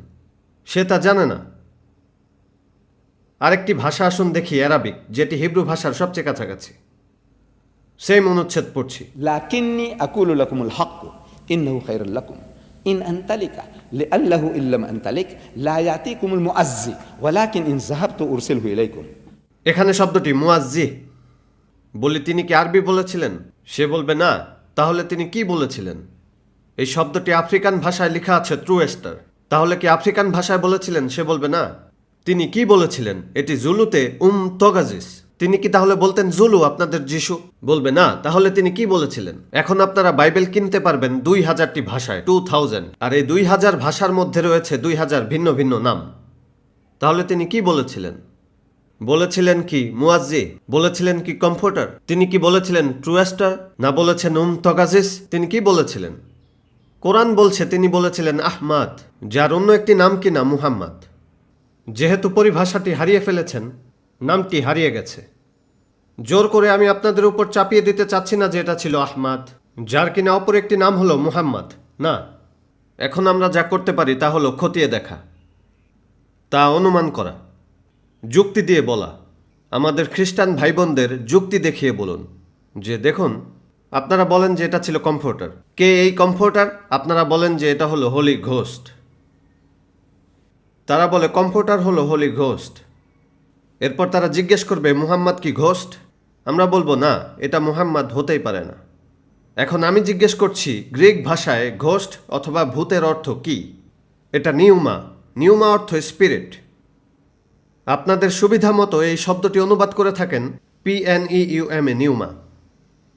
সে তা জানে না। আরেকটি ভাষা আসুন দেখি, অ্যারাবিক, যেটি হিব্রু ভাষার সবচেয়ে কাছাকাছি। সেম অনুচ্ছেদ পড়ছি। لكني أقول لكم الحق إنه خير لكم إن أنتلك لأنه إن لم أنتلك لا يأتيكم المؤذي ولكن إن ذهبت أرسله إليكم এখানে শব্দটি মুয়াজ্জি। বলি তিনি কি আরবি বলেছিলেন? সে বলবে না। তাহলে তিনি কি বলেছিলেন? এই শব্দটি আফ্রিকান ভাষায় লেখা আছে ট্রুয়েস্টার। তাহলে কি আফ্রিকান ভাষায় বলেছিলেন? সে বলবে না। তিনি কি বলেছিলেন? এটি জুলুতে তগাজিস। তিনি কি তাহলে বলতেন জুলু আপনাদের যিশু? বলবে না। তাহলে তিনি কি বলেছিলেন? এখন আপনারা বাইবেল কিনতে পারবেন 2000টি ভাষায়, 2000, আর এই 2000 ভাষার মধ্যে রয়েছে 2000 ভিন্ন ভিন্ন নাম। তাহলে তিনি কি বলেছিলেন? বলেছিলেন কি মুয়াজ্জি? বলেছিলেন কি কমফোর্টার? তিনি কি বলেছিলেন ট্রুয়েস্টার? না বলেছেন তগাজিস? তিনি কি বলেছিলেন? কোরআন বলছে তিনি বলেছিলেন আহমাদ, যার অন্য একটি নাম কিনা মুহাম্মদ। যেহেতু পরিভাষাটি হারিয়ে ফেলেছেন, নামটি হারিয়ে গেছে। জোর করে আমি আপনাদের উপর চাপিয়ে দিতে চাচ্ছি না যে এটা ছিল আহমাদ, যার কিনা অপর একটি নাম হলো মুহাম্মদ। না, এখন আমরা যা করতে পারি তা হলো খতিয়ে দেখা, তা অনুমান করা, যুক্তি দিয়ে বলা। আমাদের খ্রিস্টান ভাই বোনদের যুক্তি দেখিয়ে বলুন যে দেখুন, আপনারা বলেন যে এটা ছিল কমফোর্টার। কে এই কমফোর্টার? আপনারা বলেন যে এটা হলো হোলি ঘোস্ট। তারা বলে কমফোর্টার হলো হোলি ঘোস্ট। এরপর তারা জিজ্ঞেস করবে মুহাম্মদ কি ঘোস্ট? আমরা বলবো না, এটা মুহাম্মদ হতেই পারে না। এখন আমি জিজ্ঞেস করছি গ্রিক ভাষায় ঘোস্ট অথবা ভূতের অর্থ কি? এটা নিউমা। নিউমা অর্থ স্পিরিট। আপনাদের সুবিধা মতো এই শব্দটি অনুবাদ করে থাকেন PNEUMA, নিউমা।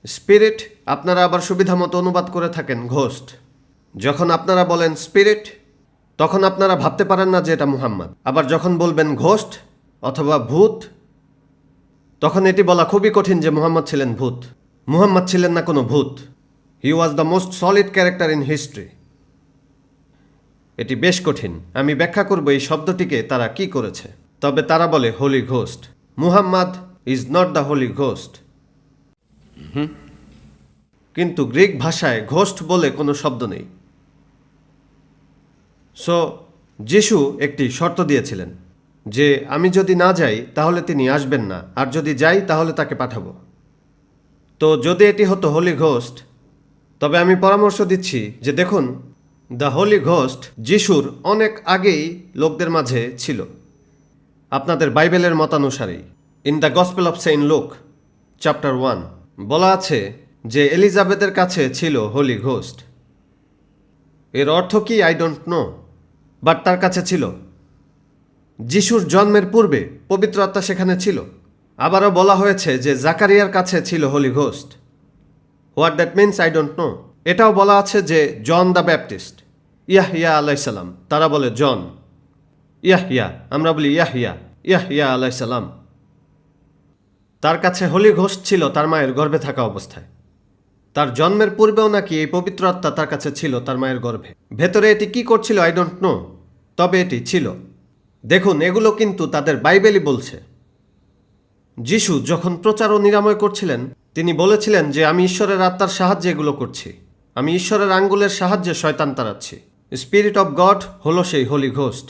স্পিরিট আপনারা আবার সুবিধা মতো অনুবাদ করে থাকেন ঘোস্ট। যখন আপনারা বলেন স্পিরিট, তখন আপনারা ভাবতে পারেন না যে এটা মুহাম্মদ। আবার যখন বলবেন ঘোস্ট অথবা ভূত, তখন এটি বলা খুবই কঠিন যে মুহাম্মদ ছিলেন ভূত। মুহাম্মদ ছিলেন না কোনো ভূত। He was the most solid character in history. এটি বেশ কঠিন। আমি ব্যাখ্যা করব এই শব্দটিকে তারা কি করেছে। তবে তারা বলে holy ghost. Muhammad is not the holy ghost. কিন্তু গ্রিক ভাষায় ঘোস্ট বলে কোনো শব্দ নেই। সো যিশু একটি শর্ত দিয়েছিলেন যে আমি যদি না যাই তাহলে তিনি আসবেন না, আর যদি যাই তাহলে তাকে পাঠাবো। তো যদি এটি হতো হোলি ঘোস্ট, তবে আমি পরামর্শ দিচ্ছি যে দেখুন, দ্য হোলি ঘোস্ট যিশুর অনেক আগেই লোকদের মাঝে ছিল। আপনাদের বাইবেলের মতানুসারেই in the gospel of Saint Luke chapter 1 বলা আছে যে এলিজাবেথের কাছে ছিল হোলি ঘোস্ট। এর অর্থ কি আই ডোন্ট নো, বাট তার কাছে ছিল। যিশুর জন্মের পূর্বে পবিত্র আত্মা সেখানে ছিল। আবারও বলা হয়েছে যে জাকারিয়ার কাছে ছিল holy ghost. What that means I don't know. এটাও বলা আছে যে জন দ্য ব্যাপটিস্ট, ইয়াহইয়া আলাইসাল্লাম, তারা বলে জন। ইয়াহইয়া, আমরা বলি ইয়াহইয়া, ইয়াহইয়া আলাইসাল্লাম, তার কাছে হোলি ঘোস্ট ছিল তার মায়ের গর্ভে থাকা অবস্থায়। তার জন্মের পূর্বেও নাকি এই পবিত্র আত্মা তার কাছে ছিল তার মায়ের গর্ভে। ভেতরে এটি কি করছিল আই ডোন্ট নো, তবে এটি ছিল। দেখুন, এগুলো কিন্তু তাদের বাইবেলই বলছে। যিশু যখন প্রচার ও নিরাময় করছিলেন, তিনি বলেছিলেন যে আমি ঈশ্বরের আত্মার সাহায্যে এগুলো করছি। আমি ঈশ্বরের আঙ্গুলের সাহায্যে শয়তান তাড়াচ্ছি। স্পিরিট অফ গড হলো সেই হোলি ঘোস্ট।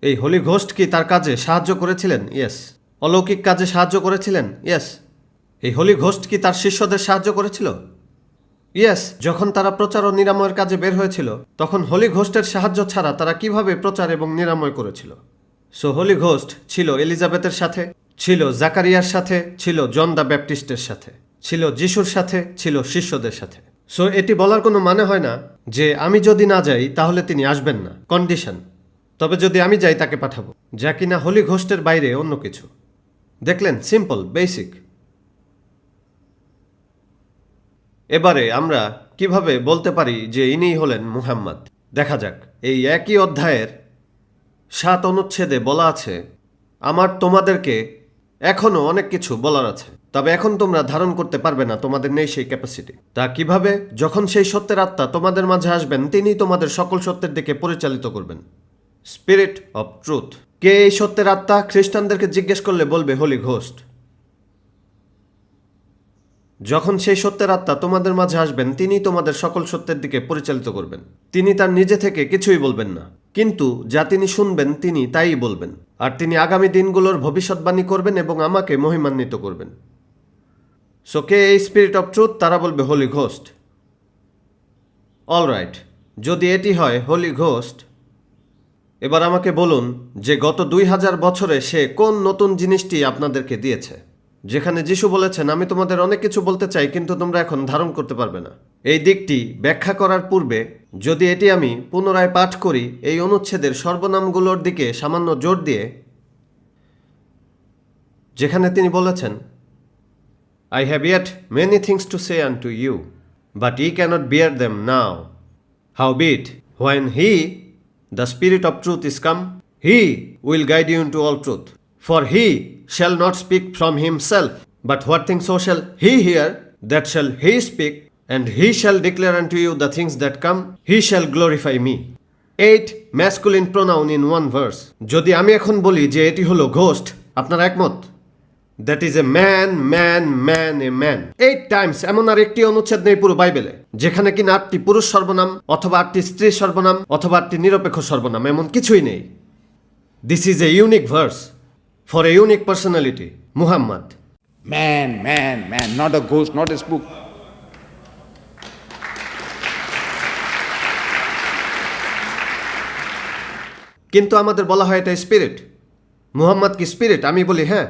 এই হোলি ঘোস্ট কি তার কাজে সাহায্য করেছিলেন? ইয়েস। অলৌকিক কাজে সাহায্য করেছিলেন? ইয়েস। এই হোলি ঘোস্ট কি তার শিষ্যদের সাহায্য করেছিল? ইয়েস। যখন তারা প্রচার ও নিরাময়ের কাজে বের হয়েছিল, তখন হোলি ঘোস্টের সাহায্য ছাড়া তারা কিভাবে প্রচার এবং নিরাময় করেছিল? সো হোলি ঘোস্ট ছিল এলিজাবেথের সাথে, ছিল জাকারিয়ার সাথে, ছিল জন দ্য ব্যাপটিস্টের সাথে, ছিল যিশুর সাথে, ছিল শিষ্যদের সাথে। সো এটি বলার কোনো মানে হয় না যে আমি যদি না যাই তাহলে তিনি আসবেন না, কন্ডিশন। তবে যদি আমি যাই তাকে পাঠাবো, যা কিনা হোলি ঘোস্টের বাইরে অন্য কিছু। দেখলেন, সিম্পল, বেসিক। এবারে আমরা কিভাবে বলতে পারি যে ইনিই হলেন মুহাম্মদ? দেখা যাক। এই একই অধ্যায়ের 7 অনুচ্ছেদে বলা আছে, আমার তোমাদেরকে এখনও অনেক কিছু বলার আছে, তবে এখন তোমরা ধারণ করতে পারবে না, তোমাদের নেই সেই ক্যাপাসিটি। তা কিভাবে? যখন সেই সত্যের আত্মা তোমাদের মাঝে আসবেন, তিনি তোমাদের সকল সত্যের দিকে পরিচালিত করবেন। Spirit of truth. কে এই সত্যের আত্মা? খ্রিস্টানদেরকে জিজ্ঞেস করলে বলবে হোলি ঘোস্ট। যখন সেই সত্যের আত্মা তোমাদের মাঝে আসবেন তিনি তোমাদের সকল সত্যের দিকে পরিচালিত করবেন। তিনি তার নিজে থেকে কিছুই বলবেন না, কিন্তু যা তিনি শুনবেন তিনি তাই বলবেন। আর তিনি আগামী দিনগুলোর ভবিষ্যৎবাণী করবেন এবং আমাকে মহিমান্বিত করবেন। সো কে এই স্পিরিট অফ ট্রুথ? তারা বলবে হোলি ঘোস্ট। অলরাইট, যদি এটি হয় হোলি ঘোস্ট, এবার আমাকে বলুন যে গত 2000 বছরে সে কোন নতুন জিনিসটি আপনাদেরকে দিয়েছে, যেখানে যিশু বলেছেন আমি তোমাদের অনেক কিছু বলতে চাই কিন্তু তোমরা এখন ধারণ করতে পারবে না। এই দিকটি ব্যাখ্যা করার পূর্বে যদি এটি আমি পুনরায় পাঠ করি এই অনুচ্ছেদের সর্বনামগুলোর দিকে সামান্য জোর দিয়ে, যেখানে তিনি বলেছেন I have yet many things to say unto you, but ye cannot bear them now. Howbeit, when he, the Spirit of truth, is come, he will guide you into all truth. For he shall not speak from himself, but what things so shall he hear, that shall he speak, and he shall declare unto you the things that come, he shall glorify me. 8 masculine pronoun in one verse. যদি আমি এখন বলি যে এটি হলো ঘোস্ট, আপনারা একমত? That is a man, man, man, a man. 8 Times এমন আর একটি অনুচ্ছেদ নেই পুরো বাইবেলে যেখানে কিনা 8টি পুরুষ সর্বনাম অথবা 8টি স্ত্রী সর্বনাম অথবা 8টি নিরপেক্ষ সর্বনাম, এমন কিছুই নেই। This is a unique verse for a unique personality, Muhammad. Man, man, man, not a ghost, not a spook. কিন্তু আমাদের বলা হয় এটা স্পিরিট। মুহাম্মদ কি স্পিরিট? আমি বলি হ্যাঁ,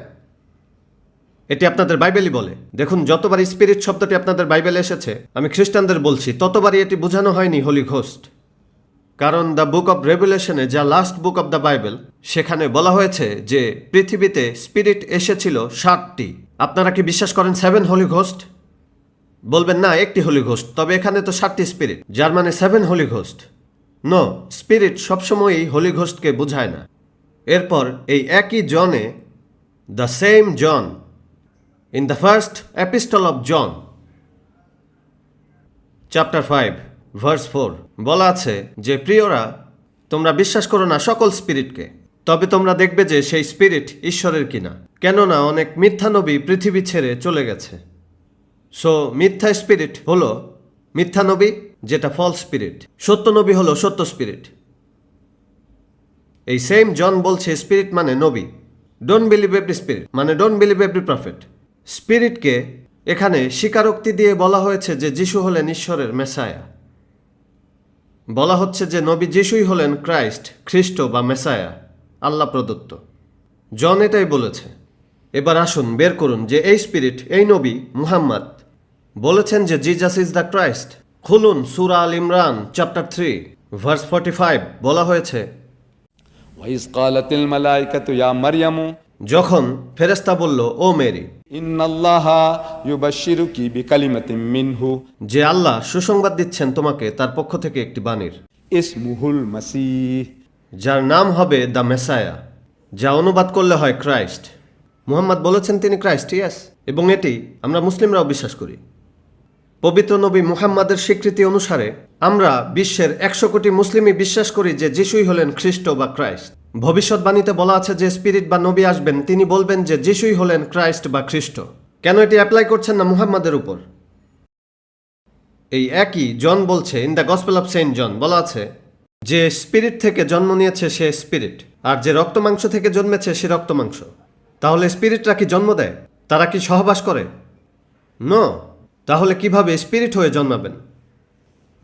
এটি আপনাদের বাইবেলই বলে। দেখুন, যতবার স্পিরিট শব্দটি আপনাদের বাইবেলে এসেছে, আমি খ্রিস্টানদের বলছি, ততবারই এটি বোঝানো হয়নি হোলি ঘোস্ট। কারণ দ্য বুক অব রেভেলেশনে, যা last book of the Bible, সেখানে বলা হয়েছে যে পৃথিবীতে স্পিরিট এসেছিল 7টি। আপনারা কি বিশ্বাস করেন 7 হোলি ঘোস্ট? বলবেন না, একটি হোলি ঘোস্ট। তবে এখানে তো 7টি স্পিরিট, যার মানে 7 হোলি ঘোস্ট। নো, স্পিরিট সবসময়ই হোলি ঘোস্টকে বোঝায় না। এরপর এই একই জনে, the same John, in the first epistle of John, chapter 5, verse 4, বলা আছে যে প্রিয়রা, তোমরা বিশ্বাস করো না সকল স্পিরিটকে, তবে তোমরা দেখবে যে সেই স্পিরিট ঈশ্বরের কিনা, কেননা অনেক মিথ্যা নবী পৃথিবী ছেড়ে চলে গেছে। সো মিথ্যা স্পিরিট হলো মিথ্যা নবী, যেটা ফলস স্পিরিট। সত্য নবী হলো সত্য স্পিরিট। এই সেম জন বলছে স্পিরিট মানে নবী। ডোন্ট বিলিভ এভরি স্পিরিট মানে ডোন্ট বিলিভ এভরি প্রফেট। স্পিরিটকে এখানে স্বীকারোক্তি দিয়ে বলা হয়েছে যে যিশু হলেন ঈশ্বরের মেসায়া। বলা হচ্ছে যে নবী যিশুই হলেন ক্রাইস্ট, খ্রিস্ট বা মেসায়া, আল্লাহ প্রদত্ত। জন এটাই বলেছে। এবার আসুন বের করুন যে এই স্পিরিট, এই নবী মুহাম্মদ বলেছেন যে জিজাস ইজ দ্য ক্রাইস্ট। খুলুন সূরা আল ইমরান চ্যাপ্টার 3 ভার্স 45, বলা হয়েছে وَإِذْ قَالَتِ الْمَلَائِكَةُ يَا مَرْيَمُ যখন ফেরেশতা বলল, ও মেরি, إِنَّ اللَّهَ يُبَشِّرُكِ بِكَلِمَةٍ مِّنْهُ যে আল্লাহ সুসংবাদ দিচ্ছেন তোমাকে তার পক্ষ থেকে একটি বাণীর, اسمه المسيح যার নাম হবে দ্য মেসায়া, যা অনুবাদ করলে হয় ক্রাইস্ট। মুহাম্মদ বলেছেন তিনি ক্রাইস্ট, ইয়েস, এবং এটি আমরা মুসলিমরাও বিশ্বাস করি। পবিত্র নবী মুহাম্মাদের স্বীকৃতি অনুসারে আমরা বিশ্বের 100 কোটি মুসলিমই বিশ্বাস করি যে যিশুই হলেন খ্রিস্ট বা ক্রাইস্ট। ভবিষ্যৎবাণীতে বলা আছে যে স্পিরিট বা নবী আসবেন, তিনি বলবেন যে যিশুই হলেন ক্রাইস্ট বা খ্রিস্ট। কেন এটি অ্যাপ্লাই করছেন না মুহাম্মাদের উপর? এই একই জন বলছে, in the gospel of Saint John বলা আছে যে স্পিরিট থেকে জন্ম নিয়েছে সে স্পিরিট, আর যে রক্ত মাংস থেকে জন্মেছে সে রক্ত মাংস। তাহলে স্পিরিটরা কি জন্ম দেয়? তারা কি সহবাস করে? নো। তাহলে কিভাবে স্পিরিট হয়ে জন্মাবেন?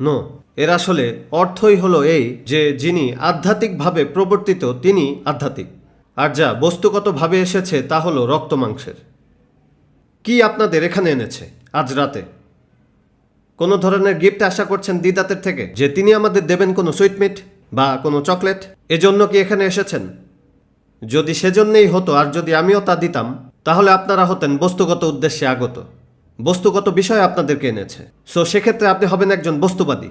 নো, এর আসলে অর্থই হলো এই যে যিনি আধ্যাত্মিকভাবে প্রবর্তিত তিনি আধ্যাত্মিক, আর যা বস্তুগতভাবে এসেছে তা হলো রক্ত মাংসের। কি আপনাদের এখানে এনেছে আজ রাতে? কোনো ধরনের গিফট আশা করছেন দিদাতের থেকে যে তিনি আমাদের দেবেন কোনো সুইটমিট বা কোনো চকলেট? এজন্য কি এখানে এসেছেন? যদি সেজন্যই হতো আর যদি আমিও তা দিতাম, তাহলে আপনারা হতেন বস্তুগত উদ্দেশ্যে আগত। বস্তুগত বিষয় আপনাদেরকে এনেছে। সো সেক্ষেত্রে আপনি হবেন একজন বস্তুবাদী।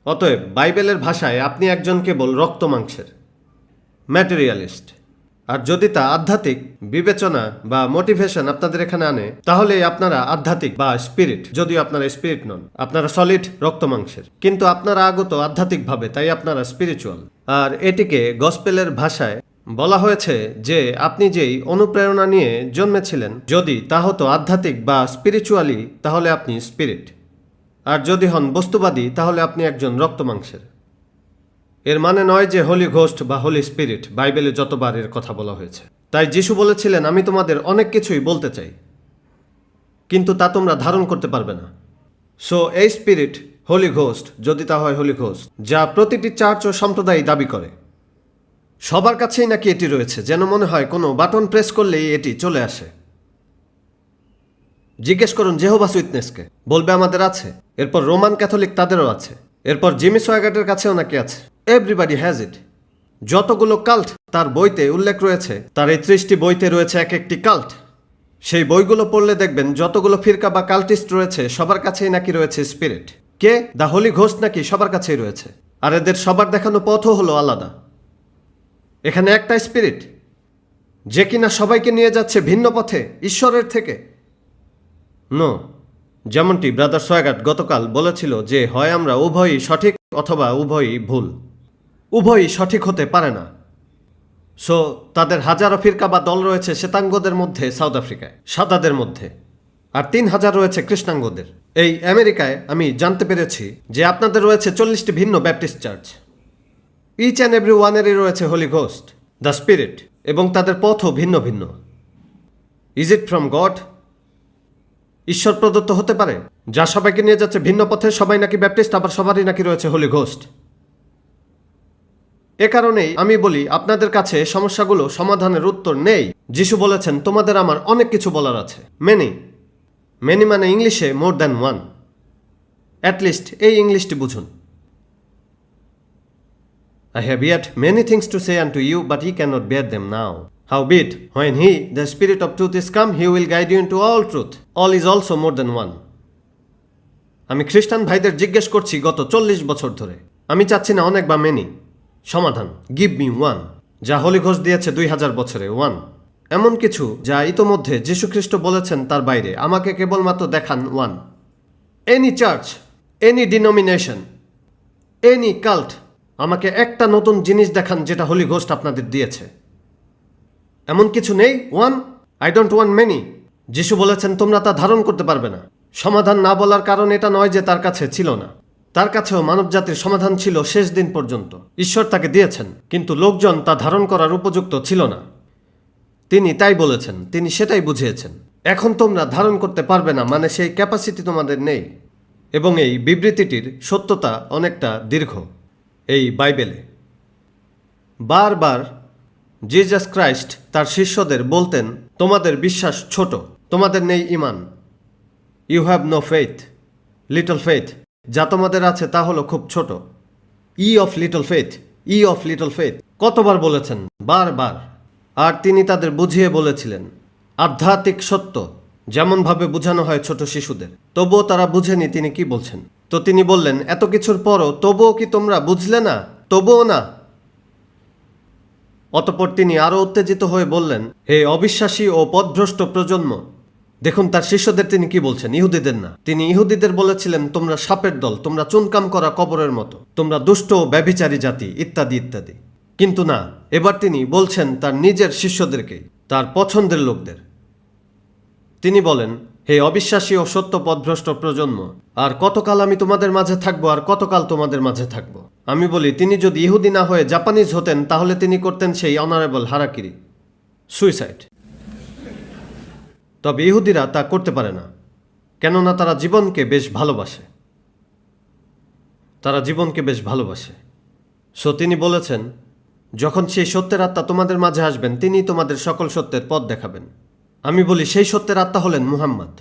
অতএব বাইবেলের ভাষায় আপনি একজন কেবল রক্ত মাংসের ম্যাটেরিয়ালিস্ট। আর যদি তা আধ্যাত্মিক বিবেচনা বা মোটিভেশন আপনাদের এখানে আনে, তাহলে আপনারা আধ্যাত্মিক বা স্পিরিট, যদিও আপনারা স্পিরিট নন, আপনারা সলিড রক্ত মাংসের, কিন্তু আপনারা আগত আধ্যাত্মিকভাবে, তাই আপনারা স্পিরিচুয়াল। আর এটিকে গসপেলের ভাষায় বলা হয়েছে যে আপনি যেই অনুপ্রেরণা নিয়ে জন্মেছিলেন, যদি তা হতো আধ্যাত্মিক বা স্পিরিচুয়ালি, তাহলে আপনি স্পিরিট, আর যদি হন বস্তুবাদী তাহলে আপনি একজন রক্তমাংসের। এর মানে নয় যে হোলি ঘোস্ট বা হোলি স্পিরিট বাইবেলে যতবার এর কথা বলা হয়েছে। তাই যিশু বলেছিলেন, আমি তোমাদের অনেক কিছুই বলতে চাই, কিন্তু তা তোমরা ধারণ করতে পারবে না। সো এই স্পিরিট, হোলি ঘোস্ট, যদি তা হয় হোলি ঘোস্ট, যা প্রতিটি চার্চ ও সম্প্রদায় দাবি করে, সবার কাছেই নাকি এটি রয়েছে, যেন মনে হয় কোনো বাটন প্রেস করলেই এটি চলে আসে। জিজ্ঞেস করুন জেহোভাস উইটনেসকে, বলবে আমাদের আছে। এরপর রোমান ক্যাথলিক, তাদেরও আছে। এরপর জিমি সোয়াগাটের কাছেও নাকি আছে। Everybody has it. যতগুলো কাল্ট তার বইতে উল্লেখ রয়েছে, তার এই 30টি বইতে রয়েছে এক একটি কাল্ট। সেই বইগুলো পড়লে দেখবেন যতগুলো ফিরকা বা কাল্টিস্ট রয়েছে সবার কাছেই নাকি রয়েছে spirit. K? The holy ghost নাকি সবার কাছেই রয়েছে, আর এদের সবার দেখানো পথও হলো আলাদা। এখানে একটা স্পিরিট যে কিনা সবাইকে নিয়ে যাচ্ছে ভিন্ন পথে ঈশ্বরের থেকে। নো, যেমনটি ব্রাদার সোয়াগাট গতকাল বলেছিল যে হয় আমরা উভয়ই সঠিক অথবা উভয়ই ভুল, উভয়ই সঠিক হতে পারে না। সো তাদের হাজারো ফিরকা বা দল রয়েছে শ্বেতাঙ্গদের মধ্যে সাউথ আফ্রিকায়, সাদাদের মধ্যে, আর 3000 রয়েছে কৃষ্ণাঙ্গদের। এই আমেরিকায় আমি জানতে পেরেছি যে আপনাদের রয়েছে 40টি ভিন্ন Baptist church. Each and every ওয়ানেরই রয়েছে হোলি ঘোস্ট, দ্য স্পিরিট, এবং তাদের পথও ভিন্ন ভিন্ন। Is it from god? ঈশ্বর প্রদত্ত হতে পারে যা সবাইকে নিয়ে যাচ্ছে ভিন্ন পথে? সবাই নাকি ব্যাপটিস্ট, আবার সবারই নাকি রয়েছে হোলি ঘোস্ট। এ কারণেই আমি বলি আপনাদের কাছে সমস্যাগুলো সমাধানের উত্তর নেই। যিশু বলেছেন তোমাদের আমার অনেক কিছু বলার আছে। মেনি, মেনি মানে ইংলিশে মোর দ্যান ওয়ান। অ্যাটলিস্ট এই ইংলিশটি বুঝুন। I have yet many things to say unto you, but ye cannot bear them now. Howbeit, when he, the Spirit of truth, is come, he will guide you into all truth. All is also more than one. আমি খ্রিস্টান ভাইদের জিজ্ঞেস করছি গত 40 বছর ধরে। আমি চাচ্ছি না অনেক বা মেনি। সমাধান, গিভ মি ওয়ান। যা হোলি ঘোস্ট দিয়েছে 2000 বছরে, ওয়ান। এমন কিছু যা ইতোমধ্যে যীশু খ্রিস্ট বলেছেন তার বাইরে, আমাকে কেবলমাত্র দেখান one. Any church, any denomination, any cult, আমাকে একটা নতুন জিনিস দেখান যেটা হোলি ঘোস্ট আপনাদের দিয়েছে। এমন কিছু নেই? One. I don't want many. যিশু বলেছেন তোমরা তা ধারণ করতে পারবে না। সমাধান না বলার কারণ এটা নয় যে তার কাছে ছিল না, তার কাছেও মানবজাতির সমাধান ছিল শেষ দিন পর্যন্ত। ঈশ্বর তাকে দিয়েছেন, কিন্তু লোকজন তা ধারণ করার উপযুক্ত ছিল না। তিনি তাই বলেছেন, তিনি সেটাই বুঝিয়েছেন। এখন তোমরা ধারণ করতে পারবে না, মানে সেই ক্যাপাসিটি তোমাদের নেই। এবং এই বিবৃতিটির সত্যতা অনেকটা দীর্ঘ। এই বাইবেলে বারবার জিজাস ক্রাইস্ট তার শিষ্যদের বলতেন, তোমাদের বিশ্বাস ছোট, তোমাদের নেই ঈমান। You have no faith, little faith. যা তোমাদের আছে তা হলো খুব ছোট। Ye of little faith, ye of little faith কতবার বলেছেন? বারবার। আর তিনি তাদের বুঝিয়ে বলেছিলেন আধ্যাত্মিক সত্য যেমনভাবে বোঝানো হয় ছোট শিশুদের। তবুও তারা বুঝেনি তিনি কি বলছেন। তো তিনি বললেন, এত কিছুর পরও তবুও কি তোমরা বুঝলে না? তবুও না। অতঃপর তিনি আরও উত্তেজিত হয়ে বললেন, হে অবিশ্বাসী ও পথভ্রষ্ট প্রজন্ম। দেখুন তার শিষ্যদের তিনি কি বলছেন, ইহুদিদের না। তিনি ইহুদিদের বলেছিলেন, তোমরা সাপের দল, তোমরা চুনকাম করা কবরের মতো, তোমরা দুষ্ট ও ব্যভিচারী জাতি, ইত্যাদি ইত্যাদি। কিন্তু না, এবার তিনি বলছেন তার নিজের শিষ্যদেরকেই, তার পছন্দের লোকদের। তিনি বলেন, হে অবিশ্বাসী ও সত্য পথভ্রষ্ট প্রজন্ম, আর কতকাল আমি তোমাদের মাঝে থাকবো, আর কতকাল তোমাদের মাঝে থাকবো। আমি বলি, তিনি যদি ইহুদি না হয়ে জাপানিজ হতেন তাহলে তিনি করতেন সেই অনারেবল হারাকিরি, সুইসাইড। তবে ইহুদিরা তা করতে পারে না, কেননা তারা জীবনকে বেশ ভালোবাসে। তারা জীবনকে বেশ ভালোবাসে। সো তিনি বলেছেন, যখন সেই সত্যের আত্মা তোমাদের মাঝে আসবেন, তিনি তোমাদের সকল সত্যের পথ দেখাবেন। আমি বলি, সেই সত্যের আত্মা হলেন মুহাম্মদ।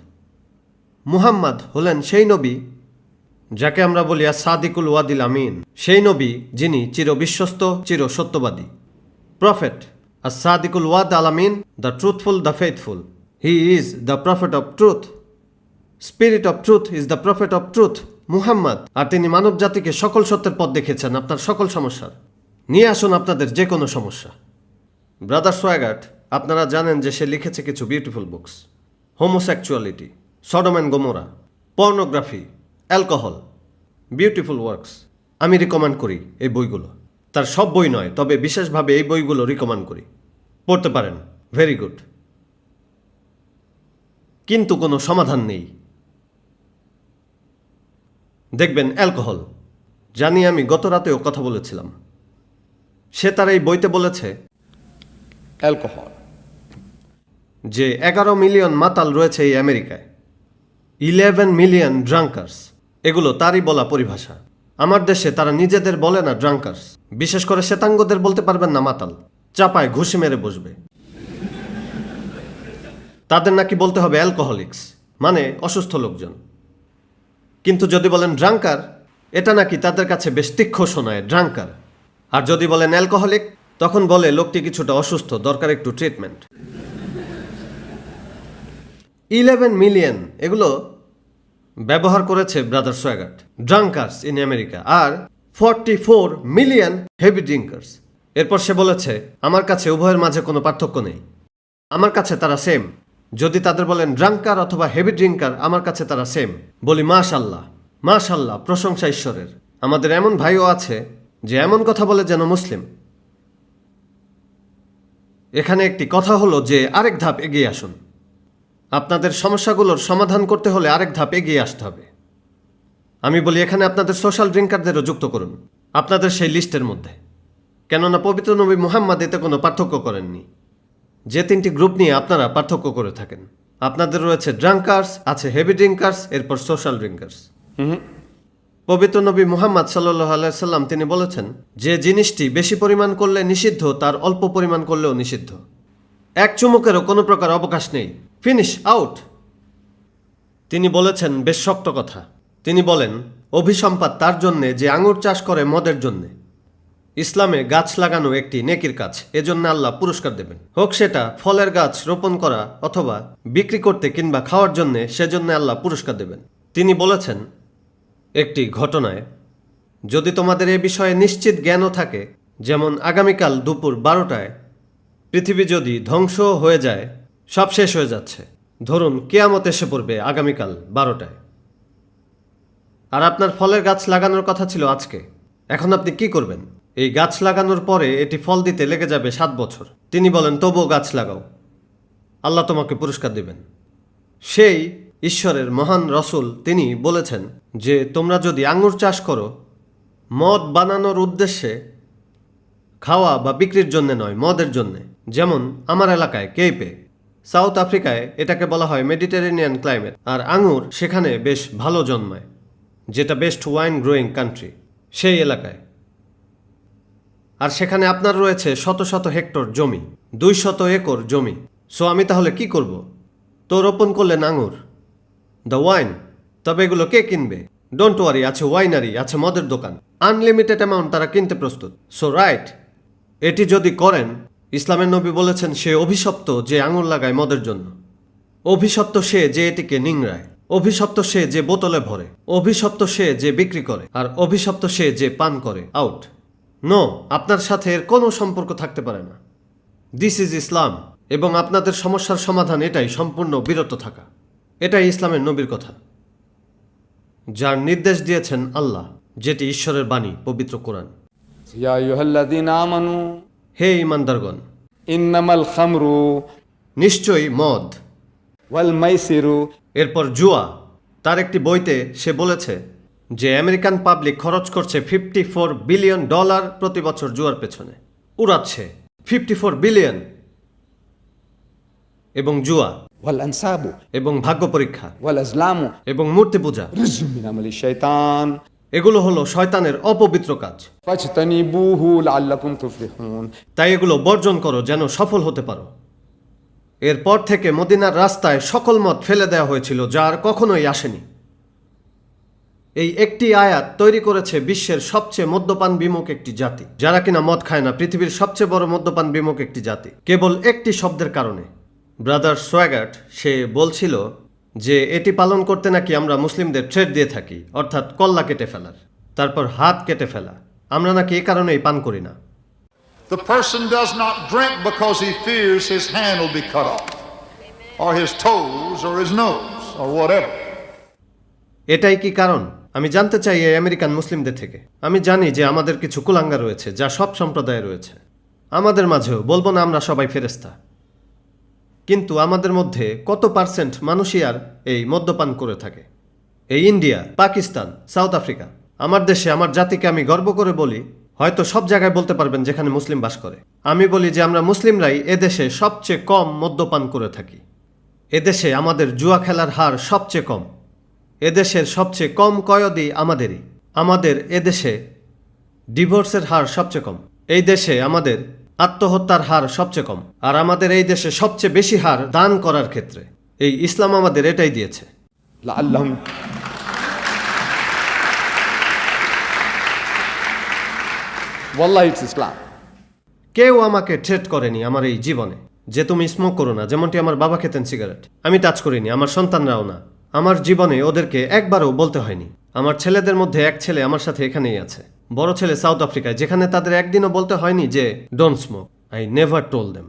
মুহাম্মদ হলেন সেই নবী যাকে আমরা বলি সাদিকুল ওয়াদিল আমিন, সেই নবী যিনি চিরবিশ্বস্ত, চির সত্যবাদী। প্রফেট সাদিকুল ওয়াদ আল আমিন, the truthful, the faithful. He is the prophet of truth. Spirit of truth is the prophet of truth, Muhammad. আর তিনি মানব জাতিকে সকল সত্যের পথ দেখিয়েছেন আপনার সকল সমস্যার। নিয়ে আসুন আপনাদের যে কোনো সমস্যা। ব্রাদার সোয়াগাট, আপনারা জানেন যে সে লিখেছে কিছু beautiful books. Homosexuality, Sodom and Gomorrah, pornography, alcohol, beautiful works. আমি রিকমেন্ড করি এই বইগুলো। তার সব বই নয়, তবে বিশেষভাবে এই বইগুলো রিকমেন্ড করি, পড়তে পারেন, ভেরি গুড। কিন্তু কোনো সমাধান নেই। দেখবেন অ্যালকোহল, জানি আমি গত রাতেও কথা বলেছিলাম, সে তার এই বইতে বলেছে Alcohol. যে 11 মিলিয়ন মাতাল রয়েছে এই আমেরিকায়, 11 মিলিয়ন ড্রাঙ্কার্স, এগুলো তারই বলা পরিভাষা। আমার দেশে তারা নিজেদের বলে না ড্রাঙ্কার্স, বিশেষ করে শ্বেতাঙ্গদের বলতে পারবেন না মাতাল, চাপায় ঘুষি মেরে বসবে। তাদের নাকি বলতে হবে অ্যালকোহলিক্স, মানে অসুস্থ লোকজন। কিন্তু যদি বলেন ড্রাঙ্কার, এটা নাকি তাদের কাছে বেশ তীক্ষ্ণ শোনায়, ড্রাঙ্কার। আর যদি বলেন অ্যালকোহলিক, তখন বলে লোকটি কিছুটা অসুস্থ, দরকার একটু ট্রিটমেন্ট। 11 মিলিয়ন এগুলো ব্যবহার করেছে brother Swaggart, drunkards in America, আর 44 মিলিয়ন হেভি ড্রিঙ্কার্স। এরপর সে বলেছে আমার কাছে উভয়ের মাঝে কোনো পার্থক্য নেই, আমার কাছে তারা সেম। যদি তাদের বলেন ড্রাঙ্কার অথবা হেভি ড্রিঙ্কার, আমার কাছে তারা সেম। বলি মাশাল্লাহ, মাশাল্লাহ, প্রশংসা ঈশ্বরের। আমাদের এমন ভাইও আছে যে এমন কথা বলে যেন মুসলিম। এখানে একটি কথা হলো যে আরেক ধাপ এগিয়ে আসুন। আপনাদের সমস্যাগুলোর সমাধান করতে হলে আরেক ধাপ এগিয়ে আসতে হবে। আমি বলি এখানে আপনাদের সোশ্যাল ড্রিঙ্কারদেরও যুক্ত করুন আপনাদের সেই লিস্টের মধ্যে, কেননা পবিত্র নবী মুহাম্মদ এতে কোনো পার্থক্য করেননি। যে তিনটি গ্রুপ নিয়ে আপনারা পার্থক্য করে থাকেন, আপনাদের রয়েছে ড্রাঙ্কার্স, আছে হেভি ড্রিঙ্কার্স, এরপর সোশ্যাল ড্রিঙ্কার্স। পবিত্র নবী মুহাম্মদ সাল্লাল্লাহু আলাইহি সাল্লাম তিনি বলেছেন যে জিনিসটি বেশি পরিমাণ করলে নিষিদ্ধ, তার অল্প পরিমাণ করলেও নিষিদ্ধ। এক চুমুকেরও কোনো প্রকার অবকাশ নেই, ফিনিশ আউট। তিনি বলেছেন বেশ শক্ত কথা। তিনি বলেন অভিসম্পাদ তার জন্যে যে আঙুর চাষ করে মদের জন্যে। ইসলামে গাছ লাগানো একটি নেকির কাজ, এজন্য আল্লাহ পুরস্কার দেবেন, হোক সেটা ফলের গাছ রোপণ করা অথবা বিক্রি করতে কিংবা খাওয়ার জন্যে, সেজন্য আল্লাহ পুরস্কার দেবেন। তিনি বলেছেন একটি ঘটনায়, যদি তোমাদের এ বিষয়ে নিশ্চিত জ্ঞানও থাকে, যেমন আগামীকাল দুপুর 12টায় পৃথিবী যদি ধ্বংস হয়ে যায়, সব শেষ হয়ে যাচ্ছে, ধরুন কিয়ামত এসে পড়বে আগামীকাল 12টায়, আর আপনার ফলের গাছ লাগানোর কথা ছিল আজকে, এখন আপনি কি করবেন? এই গাছ লাগানোর পরে এটি ফল দিতে লেগে যাবে 7 বছর। তিনি বলেন তবুও গাছ লাগাও, আল্লাহ তোমাকে পুরস্কার দেবেন। সেই ঈশ্বরের মহান রসুল তিনি বলেছেন যে তোমরা যদি আঙ্গুর চাষ করো মদ বানানোর উদ্দেশ্যে, খাওয়া বা বিক্রির জন্য নয়, মদের জন্যে, যেমন আমার এলাকায় কেইপে, সাউথ আফ্রিকায় এটাকে বলা হয় মেডিটেরেনিয়ান ক্লাইমেট, আর আঙুর সেখানে বেশ ভালো জন্মায়, যেটা বেস্ট ওয়াইন গ্রোয়িং কান্ট্রি সেই এলাকায়। আর সেখানে আপনার রয়েছে শত শত হেক্টর জমি, 200 একর জমি। সো আমি তাহলে কি করব? তো রোপণ করলেন আঙুর, দ্য ওয়াইন। তবে এগুলো কে কিনবে? ডোন্ট ওয়ারি, আছে ওয়াইনারি, আছে মদের দোকান, আনলিমিটেড অ্যামাউন্ট তারা কিনতে প্রস্তুত। সো রাইট, এটি যদি করেন, ইসলামের নবী বলেছেন সে অভিশপ্ত যে আঙুর লাগায় মদের জন্য, অভিশপ্ত সে যে এটিকে নিংড়ায়, অভিশপ্ত সে যে বোতলে ভরে, অভিশপ্ত সে যে বিক্রি করে, আর অভিশপ্ত সে যে পান করে। আউট। নো, আপনার সাথে এর কোনো সম্পর্ক থাকতে পারে না। দিস ইজ ইসলাম, এবং আপনাদের সমস্যার সমাধান এটাই, সম্পূর্ণ বিরত থাকা। এটাই ইসলামের নবীর কথা, যার নির্দেশ দিয়েছেন আল্লাহ, যেটি ঈশ্বরের বাণী, পবিত্র কোরআন। ইয়া আইয়ুহাল্লাযীনা আমানু, হে ঈমানদারগণ, ইন্নামাল খামরু নিশ্চয়ই মদ, ওয়াল মাইসিরু, এরপর জুয়া। তার একটি বইতে সে বলেছে যে আমেরিকান পাবলিক খরচ করছে $54 বিলিয়ন প্রতি বছর জুয়ার পেছনে, উড়াচ্ছে 54 বিলিয়ন। এবং জুয়া, ওয়াল আনসাবু, এবং ভাগ্য পরীক্ষা, ওয়াল আজলামু, এবং মূর্তি পূজা, রিজম মিন আমালি শাইতান, এগুলো হলো শয়তানের অপবিত্র কাজ। ফাজতানিবুহু লাআল্লাকুম তুফলিহুন, তাই এগুলো বর্জন করো যেন সফল হতে পারো। এরপর থেকে মদিনার রাস্তায় সকল মদ ফেলে দেওয়া হয়েছিল, যা আর কখনোই আসেনি। এই একটি আয়াত তৈরি করেছে বিশ্বের সবচেয়ে মদ্যপান বিমুখ একটি জাতি, যারা কিনা মদ খায় না, পৃথিবীর সবচেয়ে বড় মদ্যপান বিমুখ একটি জাতি, কেবল একটি শব্দের কারণে। ব্রাদার সোয়াগার্ট সে বলছিল যে এটি পালন করতে নাকি আমরা মুসলিমদের ট্রেড দিয়ে থাকি, অর্থাৎ কল্লা কেটে ফেলার, তারপর হাত কেটে ফেলা। আমরা নাকি এই কারণেই পান করি না। The person does not drink because he fears his hand will be cut off, or his toes, or his nose, or whatever. এটাই কি কারণ? আমি জানতে চাই এই আমেরিকান মুসলিমদের থেকে। আমি জানি যে আমাদের কিছু কুলাঙ্গা রয়েছে, যা সব সম্প্রদায়ে রয়েছে। আমাদের মাঝেও বলবো না আমরা সবাই ফেরেশতা, কিন্তু আমাদের মধ্যে কত পার্সেন্ট মানুষই আর এই মদ্যপান করে থাকে? এই ইন্ডিয়া, পাকিস্তান, সাউথ আফ্রিকা, আমার দেশে আমার জাতিকে আমি গর্ব করে বলি, হয়তো সব জায়গায় বলতে পারবেন যেখানে মুসলিম বাস করে। আমি বলি যে আমরা মুসলিমরাই এদেশে সবচেয়ে কম মদ্যপান করে থাকি। এদেশে আমাদের জুয়া খেলার হার সবচেয়ে কম। এদেশের সবচেয়ে কম কয়েদি আমাদেরই। আমাদের এদেশে ডিভোর্সের হার সবচেয়ে কম। এই দেশে আমাদের আত্মহত্যার হার সবচেয়ে কম। আর আমাদের এই দেশে সবচেয়ে বেশি হার দান করার ক্ষেত্রে। এই ইসলাম আমাদের এটাই দিয়েছে। لعلهم والله it's Islam. কেউ আমাকে ট্রেট করেনি আমার এই জীবনে যে তুমি স্মোক করো না, যেমনটি আমার বাবা খেতেন সিগারেট। আমি টাচ করিনি, আমার সন্তানরাও না। আমার জীবনে ওদেরকে একবারও বলতে হয়নি। আমার ছেলেদের মধ্যে এক ছেলে আমার সাথে এখানেই আছে, বড় ছেলে সাউথ আফ্রিকায়, যেখানে তাদের একদিনও বলতে হয়নি যে don't smoke. I never told them.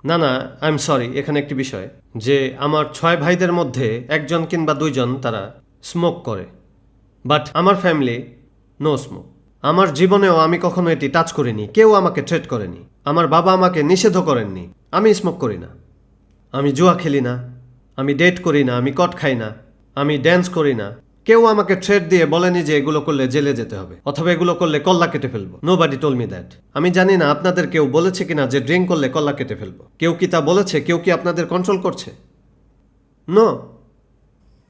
না না, আই এম সরি, এখানে একটি বিষয় যে আমার 6 ভাইদের মধ্যে 1জন কিংবা 2জন তারা স্মোক করে, বাট আমার ফ্যামিলি নো স্মোক। আমার জীবনেও আমি কখনো এটি টাচ করিনি, কেউ আমাকে ট্রেট করেনি, আমার বাবা আমাকে নিষেধও করেননি। আমি স্মোক করি না, আমি জুয়া খেলি না, আমি ডেট করি না, আমি কট খাই না, আমি ড্যান্স করি না। কেউ আমাকে থ্রেট দিয়ে বলেনি যে এগুলো করলে জেলে যেতে হবে অথবা এগুলো করলে কল্লা কেটে ফেলবো। Nobody told me that. আমি জানি না আপনাদের কেউ বলেছে কিনা যে ড্রিঙ্ক করলে কল্লা কেটে ফেলবো। কেউ কি তা বলেছে? কেউ কি আপনাদের কন্ট্রোল করছে? নো।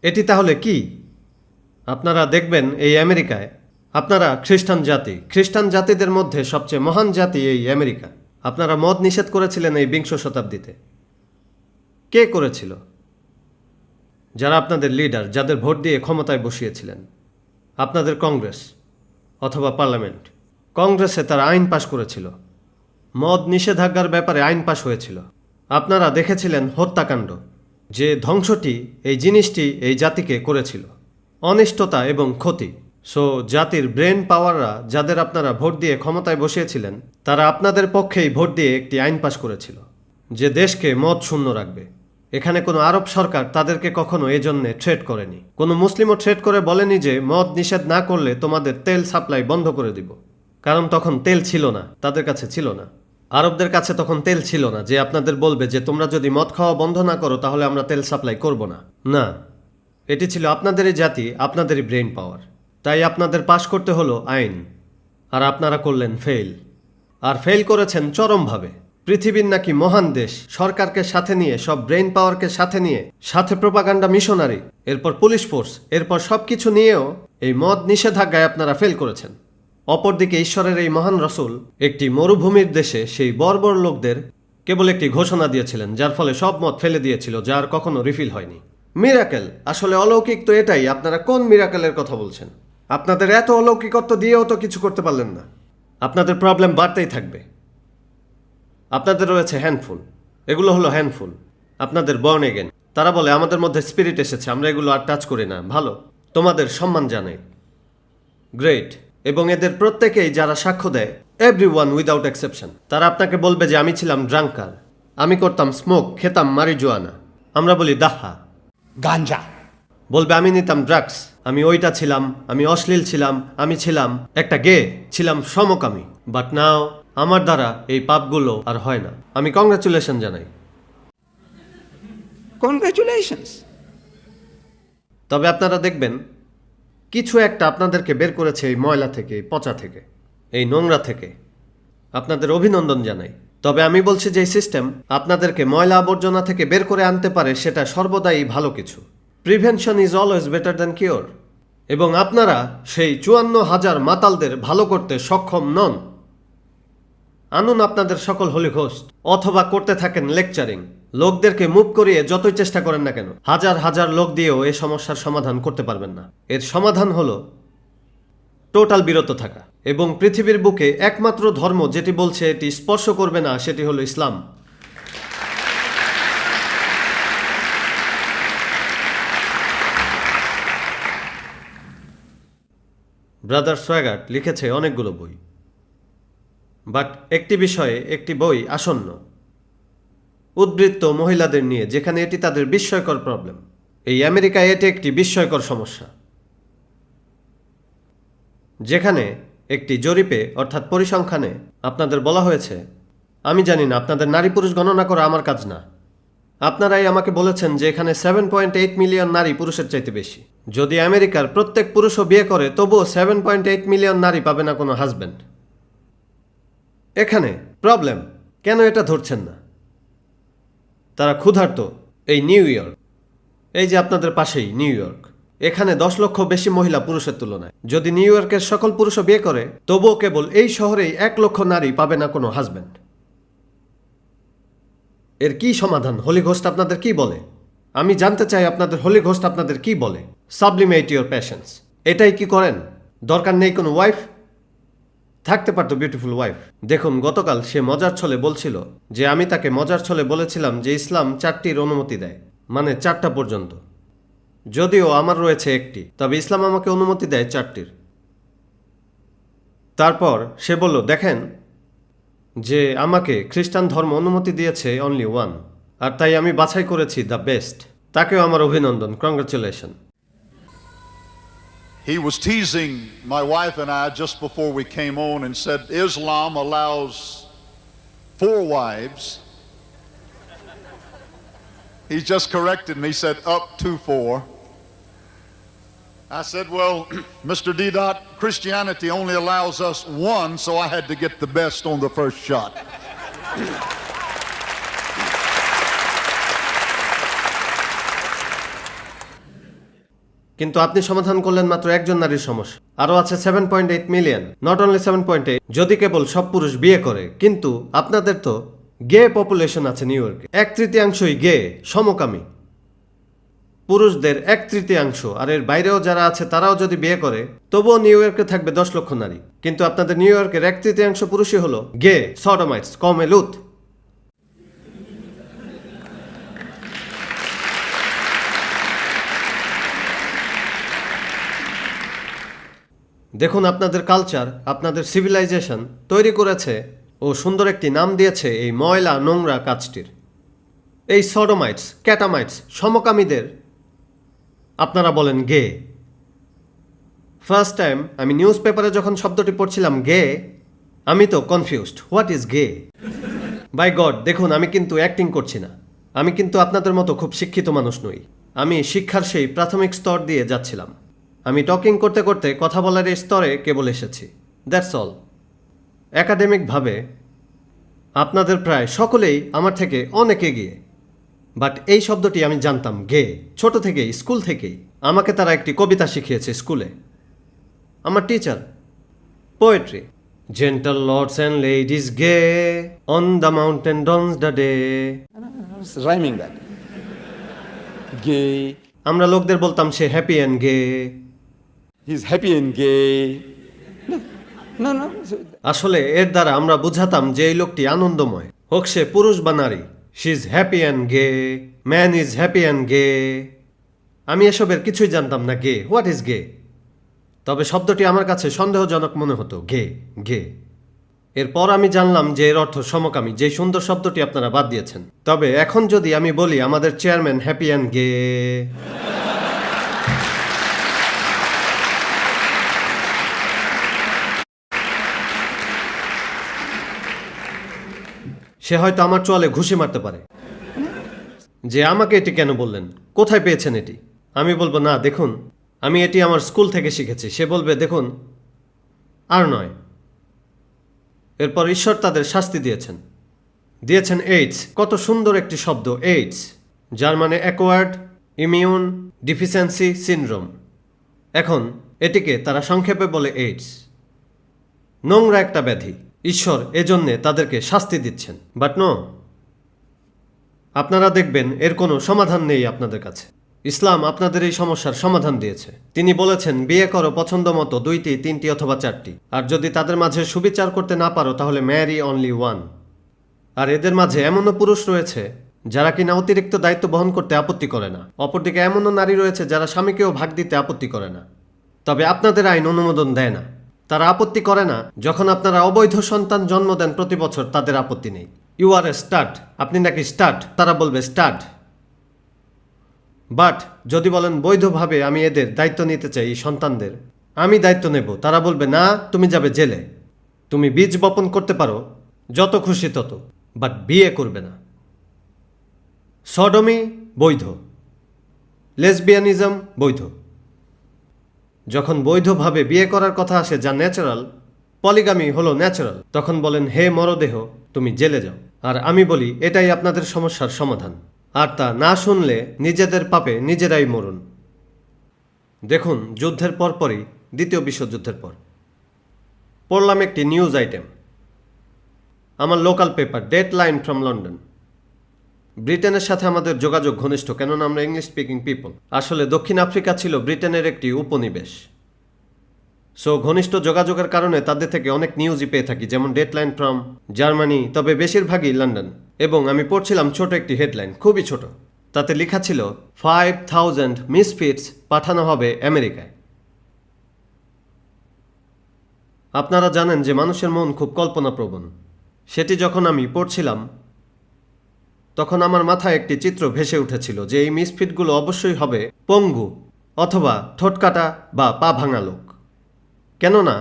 এটি তাহলে কি? আপনারা দেখবেন এই আমেরিকায়, আপনারা খ্রিস্টান জাতি, খ্রিস্টান জাতিদের মধ্যে সবচেয়ে মহান জাতি এই আমেরিকা। আপনারা মদ নিষেধ করেছিলেন এই 20 শতাব্দীতে। কে করেছিল? যারা আপনাদের লিডার, যাদের ভোট দিয়ে ক্ষমতায় বসিয়েছিলেন, আপনাদের কংগ্রেস অথবা পার্লামেন্ট। কংগ্রেসে তারা আইন পাশ করেছিল, মদ নিষেধাজ্ঞার ব্যাপারে আইন পাশ হয়েছিল। আপনারা দেখেছিলেন হত্যাকাণ্ড, যে ধ্বংসটি এই জিনিসটি এই জাতিকে করেছিল, অনিষ্টতা এবং ক্ষতি। সো জাতির ব্রেন পাওয়াররা, যাদের আপনারা ভোট দিয়ে ক্ষমতায় বসিয়েছিলেন, তারা আপনাদের পক্ষেই ভোট দিয়ে একটি আইন পাশ করেছিল যে দেশকে মদ শূন্য রাখবে। এখানে কোনো আরব সরকার তাদেরকে কখনো এজন্যে থ্রেট করেনি। কোনো মুসলিমও থ্রেট করে বলেনি যে মদ নিষেধ না করলে তোমাদের তেল সাপ্লাই বন্ধ করে দিব, কারণ তখন তেল ছিল না, তাদের কাছে ছিল না। আরবদের কাছে তখন তেল ছিল না যে আপনাদের বলবে যে তোমরা যদি মদ খাওয়া বন্ধ না করো তাহলে আমরা তেল সাপ্লাই করব না। না, এটি ছিল আপনাদেরই জাতি, আপনাদেরই ব্রেন পাওয়ার। তাই আপনাদের পাশ করতে হলো আইন, আর আপনারা করলেন ফেল। আর ফেল করেছেন চরমভাবে। পৃথিবীর নাকি মহান দেশ, সরকারকে সাথে নিয়ে, সব ব্রেন পাওয়ারকে সাথে নিয়ে, সাথে প্রোপাগান্ডা মিশনারি, এরপর পুলিশ ফোর্স, এরপর সব কিছু নিয়েও এই মদ নিষেধাজ্ঞায় আপনারা ফেল করেছেন। অপরদিকে ঈশ্বরের এই মহান রসুল একটি মরুভূমির দেশে সেই বর্বর লোকদের কেবল একটি ঘোষণা দিয়েছিলেন, যার ফলে সব মদ ফেলে দিয়েছিল, যার কখনো রিফিল হয়নি। মিরাকেল, আসলে অলৌকিক তো এটাই। আপনারা কোন মিরাকেলের কথা বলছেন? আপনাদের এত অলৌকিকত্ব দিয়েও তো কিছু করতে পারলেন না। আপনাদের প্রবলেম বাড়তেই থাকবে। আপনাদের রয়েছে হ্যান্ডফুল, এগুলো হলো হ্যান্ডফুল। আপনাদের বর্ন এগেন, তারা বলে আমাদের মধ্যে স্পিরিট এসেছে, আমরা এগুলো আর টাচ করি না। ভালো, তোমাদের সম্মান জানাই, গ্রেট। এবং এদের প্রত্যেকেই যারা সাক্ষ্য দেয়, এভরিওয়ান উইদাউট এক্সেপশন, তারা আপনাকে বলবে যে আমি ছিলাম ড্রাঙ্কার, আমি করতাম স্মোক, খেতাম মারিজুয়ানা। আমরা বলি দাহা, Ganja. বলবে আমি নিতাম ড্রাগস, আমি ওইটা ছিলাম, আমি অশ্লীল ছিলাম, আমি ছিলাম একটা গে, ছিলাম সমকামী। বাট নাও আমার দ্বারা এই পাপগুলো আর হয় না। আমি কংগ্রাচুলেশন জানাই। Congratulations. তবে আপনারা দেখবেন কিছু একটা আপনাদেরকে বের করেছে এই ময়লা থেকে, এই পচা থেকে, এই নোংরা থেকে। আপনাদের অভিনন্দন জানাই। তবে আমি বলছি যে এই সিস্টেম আপনাদেরকে ময়লা আবর্জনা থেকে বের করে আনতে পারে, সেটা সর্বদাই ভালো কিছু। Prevention is always better than cure. এবং আপনারা সেই 54,000 মাতালদের ভালো করতে সক্ষম নন। আনুন আপনাদের সকল হোলি ঘোস্ট, অথবা করতে থাকেন লেকচারিং। লোকদেরকে মুভ করিয়ে যতই চেষ্টা করেন না কেন, হাজার হাজার লোক দিয়েও এই সমস্যার সমাধান করতে পারবেন না। এর সমাধান হলো টোটাল বিরত থাকা। এবং পৃথিবীর বুকে একমাত্র ধর্ম যেটি বলছে এটি স্পর্শ করবে না, সেটি হলো ইসলাম। ব্রাদার সোয়াগার্ট লিখেছে অনেকগুলো বই, বাট একটি বিষয়ে একটি বই আসন্ন, উদ্বৃত্ত মহিলাদের নিয়ে, যেখানে এটি তাদের বিস্ময়কর প্রবলেম। এই আমেরিকায় এটি একটি বিস্ময়কর সমস্যা। যেখানে একটি জরিপে অর্থাৎ পরিসংখ্যানে আপনাদের বলা হয়েছে, আমি জানি না, আপনাদের নারী পুরুষ গণনা করা আমার কাজ না, আপনারাই আমাকে বলেছেন যে এখানে 7.8 মিলিয়ন নারী পুরুষের চাইতে বেশি। যদি আমেরিকার প্রত্যেক পুরুষও বিয়ে করে তবুও 7.8 মিলিয়ন নারী পাবে না কোনো হাজব্যান্ড। এখানে প্রবলেম, কেন এটা ধরছেন না? তারা ক্ষুধার্ত। এই নিউ ইয়র্ক, এই যে আপনাদের পাশেই নিউ ইয়র্ক, এখানে 10 লক্ষ বেশি মহিলা পুরুষের তুলনায়। যদি নিউ ইয়র্কের সকল পুরুষও বিয়ে করে তবুও কেবল এই শহরেই 1 লক্ষ নারী পাবে না কোনো হাজব্যান্ড। এর কি সমাধান? হোলি ঘোস্ট আপনাদের কি বলে? আমি জানতে চাই আপনাদের হোলি ঘোস্ট আপনাদের কি বলে। সাবলিমেট ইউর প্যাশনস, এটাই কি করেন? দরকার নেই কোনো ওয়াইফ? থাকতে পারতো বিউটিফুল ওয়াইফ। দেখুন, গতকাল সে মজার ছলে বলছিল যে আমি তাকে মজার ছলে বলেছিলাম যে ইসলাম 4টির অনুমতি দেয়, মানে 4টা পর্যন্ত। যদিও আমার রয়েছে 1টি, তবে ইসলাম আমাকে অনুমতি দেয় 4টির। তারপর সে বলল, দেখেন যে আমাকে খ্রিস্টান ধর্ম অনুমতি দিয়েছে অনলি 1, আর তাই আমি বাছাই করেছি দ্য বেস্ট। তাকেও আমার অভিনন্দন, congratulation. He was teasing my wife and I just before we came on and said Islam allows 4 wives. He just corrected me, said up to 4. I said, well, Mr. D-Dot, Christianity only allows us 1, so I had to get the best on the first shot. কিন্তু আপনি সমাধান করলেন মাত্র একজন নারীর সমস্যা। আরও আছে 7.8 মিলিয়ন। নট অনলি 7.8, যদি কেবল সব পুরুষ বিয়ে করে। কিন্তু আপনাদের তো গে পপুলেশন আছে নিউ ইয়র্কে, 1/3 গে, সমকামী পুরুষদের 1/3, আর এর বাইরেও যারা আছে তারাও যদি বিয়ে করে তবুও নিউ ইয়র্কে থাকবে 10 লক্ষ নারী। কিন্তু আপনাদের নিউ ইয়র্কের 1/3 পুরুষই হলো গে, সডোমাইটস, কওমে লূত। দেখুন, আপনাদের কালচার, আপনাদের সিভিলাইজেশন তৈরি করেছে ও সুন্দর একটি নাম দিয়েছে এই ময়লা নোংরা কাজটির। এই সডোমাইটস, ক্যাটামাইটস, সমকামীদের আপনারা বলেন গে। ফার্স্ট টাইম আমি নিউজ পেপারে যখন শব্দটি পড়ছিলাম গে, আমি তো confused, what is gay? By God, দেখুন আমি কিন্তু অ্যাক্টিং করছি না, আমি কিন্তু আপনাদের মতো খুব শিক্ষিত মানুষ নই। আমি শিক্ষার সেই প্রাথমিক স্তর দিয়ে যাচ্ছিলাম। আমি টকিং করতে করতে কথা বলার এই স্তরে কেবল এসেছি, দ্যাটস অল। একাডেমিকভাবে আপনাদের প্রায় সকলেই আমার থেকে অনেক এগিয়ে, বাট এই শব্দটি আমি জানতাম গে ছোট থেকেই, স্কুল থেকেই। আমাকে তারা একটি কবিতা শিখিয়েছে স্কুলে, আমার teacher, poetry. Gentle lords and ladies gay on the mountain dawns the day. I was rhyming that. Gay. আমরা লোকদের বলতাম সে happy and gay. He's happy and gay. No. আসলে এর দ্বারা আমরা বুঝাতাম যে এই লোকটি আনন্দময়, হোক সে পুরুষ বা নারী। She is happy and gay, man is happy and gay. আমি এসবের কিছুই জানতাম না গে, হোয়াট ইজ গে। তবে শব্দটি আমার কাছে সন্দেহজনক মনে হতো, গে গে। এরপর আমি জানলাম যে এর অর্থ সমকামী, যে সুন্দর শব্দটি আপনারা বাদ দিয়েছেন। তবে এখন যদি আমি বলি আমাদের চেয়ারম্যান হ্যাপি অ্যান্ড গে, সে হয়তো আমার চোয়ালে ঘুষি মারতে পারে যে আমাকে এটি কেন বললেন, কোথায় পেয়েছেন এটি। আমি বলবো না, দেখুন আমি এটি আমার স্কুল থেকে শিখেছি। সে বলবে দেখুন আর নয়। এরপর ঈশ্বর তাদের শাস্তি দিয়েছেন এইডস। কত সুন্দর একটি শব্দ এইডস, যার মানে অ্যাকোয়ার্ড ইমিউন ডিফিসিয়েন্সি সিনড্রোম। এখন এটিকে তারা সংক্ষেপে বলে এইডস। নোংরা একটা ব্যাধি। ঈশ্বর এজন্যে তাদেরকে শাস্তি দিচ্ছেন। বাট নো, আপনারা দেখবেন এর কোনো সমাধান নেই আপনাদের কাছে। ইসলাম আপনাদের এই সমস্যার সমাধান দিয়েছে। তিনি বলেছেন বিয়ে করো পছন্দ মতো 2টি, 3টি অথবা 4টি, আর যদি তাদের মাঝে সুবিচার করতে না পারো তাহলে ম্যারি অনলি 1। আর এদের মাঝে এমনও পুরুষ রয়েছে যারা কিনা অতিরিক্ত দায়িত্ব বহন করতে আপত্তি করে না। অপরদিকে এমনও নারী রয়েছে যারা স্বামীকেও ভাগ দিতে আপত্তি করে না। তবে আপনাদের আইন অনুমোদন দেয় না। তারা আপত্তি করে না যখন আপনারা অবৈধ সন্তান জন্ম দেন প্রতি বছর, তাদের আপত্তি নেই। ইউ আর এ স্টাড, আপনি নাকি স্টাড, তারা বলবে স্টাড। বাট যদি বলেন বৈধভাবে আমি এদের দায়িত্ব নিতে চাই এই সন্তানদের, আমি দায়িত্ব নেব। তারা বলবে না, তুমি যাবে জেলে। তুমি বীজ বপন করতে পারো যত খুশি তত, বাট বিয়ে করবে না। সডমি বৈধ, লেসবিয়ানিজম বৈধ। যখন বৈধভাবে বিয়ে করার কথা আসে যা ন্যাচারাল, পলিগামি হলো ন্যাচারাল, তখন বলেন হে মরদেহ তুমি জেলে যাও। আর আমি বলি এটাই আপনাদের সমস্যার সমাধান। আর তা না শুনলে নিজেদের পাপে নিজেরাই মরুন। দেখুন, যুদ্ধের পরপরই, দ্বিতীয় বিশ্বযুদ্ধের পর পড়লাম একটি নিউজ আইটেম আমার local paper deadline from London. ব্রিটেনের সাথে আমাদের যোগাযোগ ঘনিষ্ঠ, কেননা আমরা ইংলিশ স্পিকিং পিপল। আসলে দক্ষিণ আফ্রিকা ছিল ব্রিটেনের একটি উপনিবেশ। সো ঘনিষ্ঠ যোগাযোগের কারণে তাদের থেকে অনেক নিউজই পেয়ে থাকি, যেমন ডেডলাইন ফ্রম জার্মানি, তবে বেশিরভাগই লন্ডন। এবং আমি পড়ছিলাম ছোট একটি হেডলাইন, খুবই ছোট। তাতে লেখা ছিল 5000 মিসফিটস পাঠানো হবে আমেরিকায়। আপনারা জানেন যে মানুষের মন খুব কল্পনাপ্রবণ। সেটি যখন আমি পড়ছিলাম তখন আমার মাথায় একটি চিত্র ভেসে উঠেছিল যে এই মিসফিটগুলো অবশ্যই হবে পঙ্গু অথবা ঠোঁটকাটা বা পা ভাঙা লোক। কেননা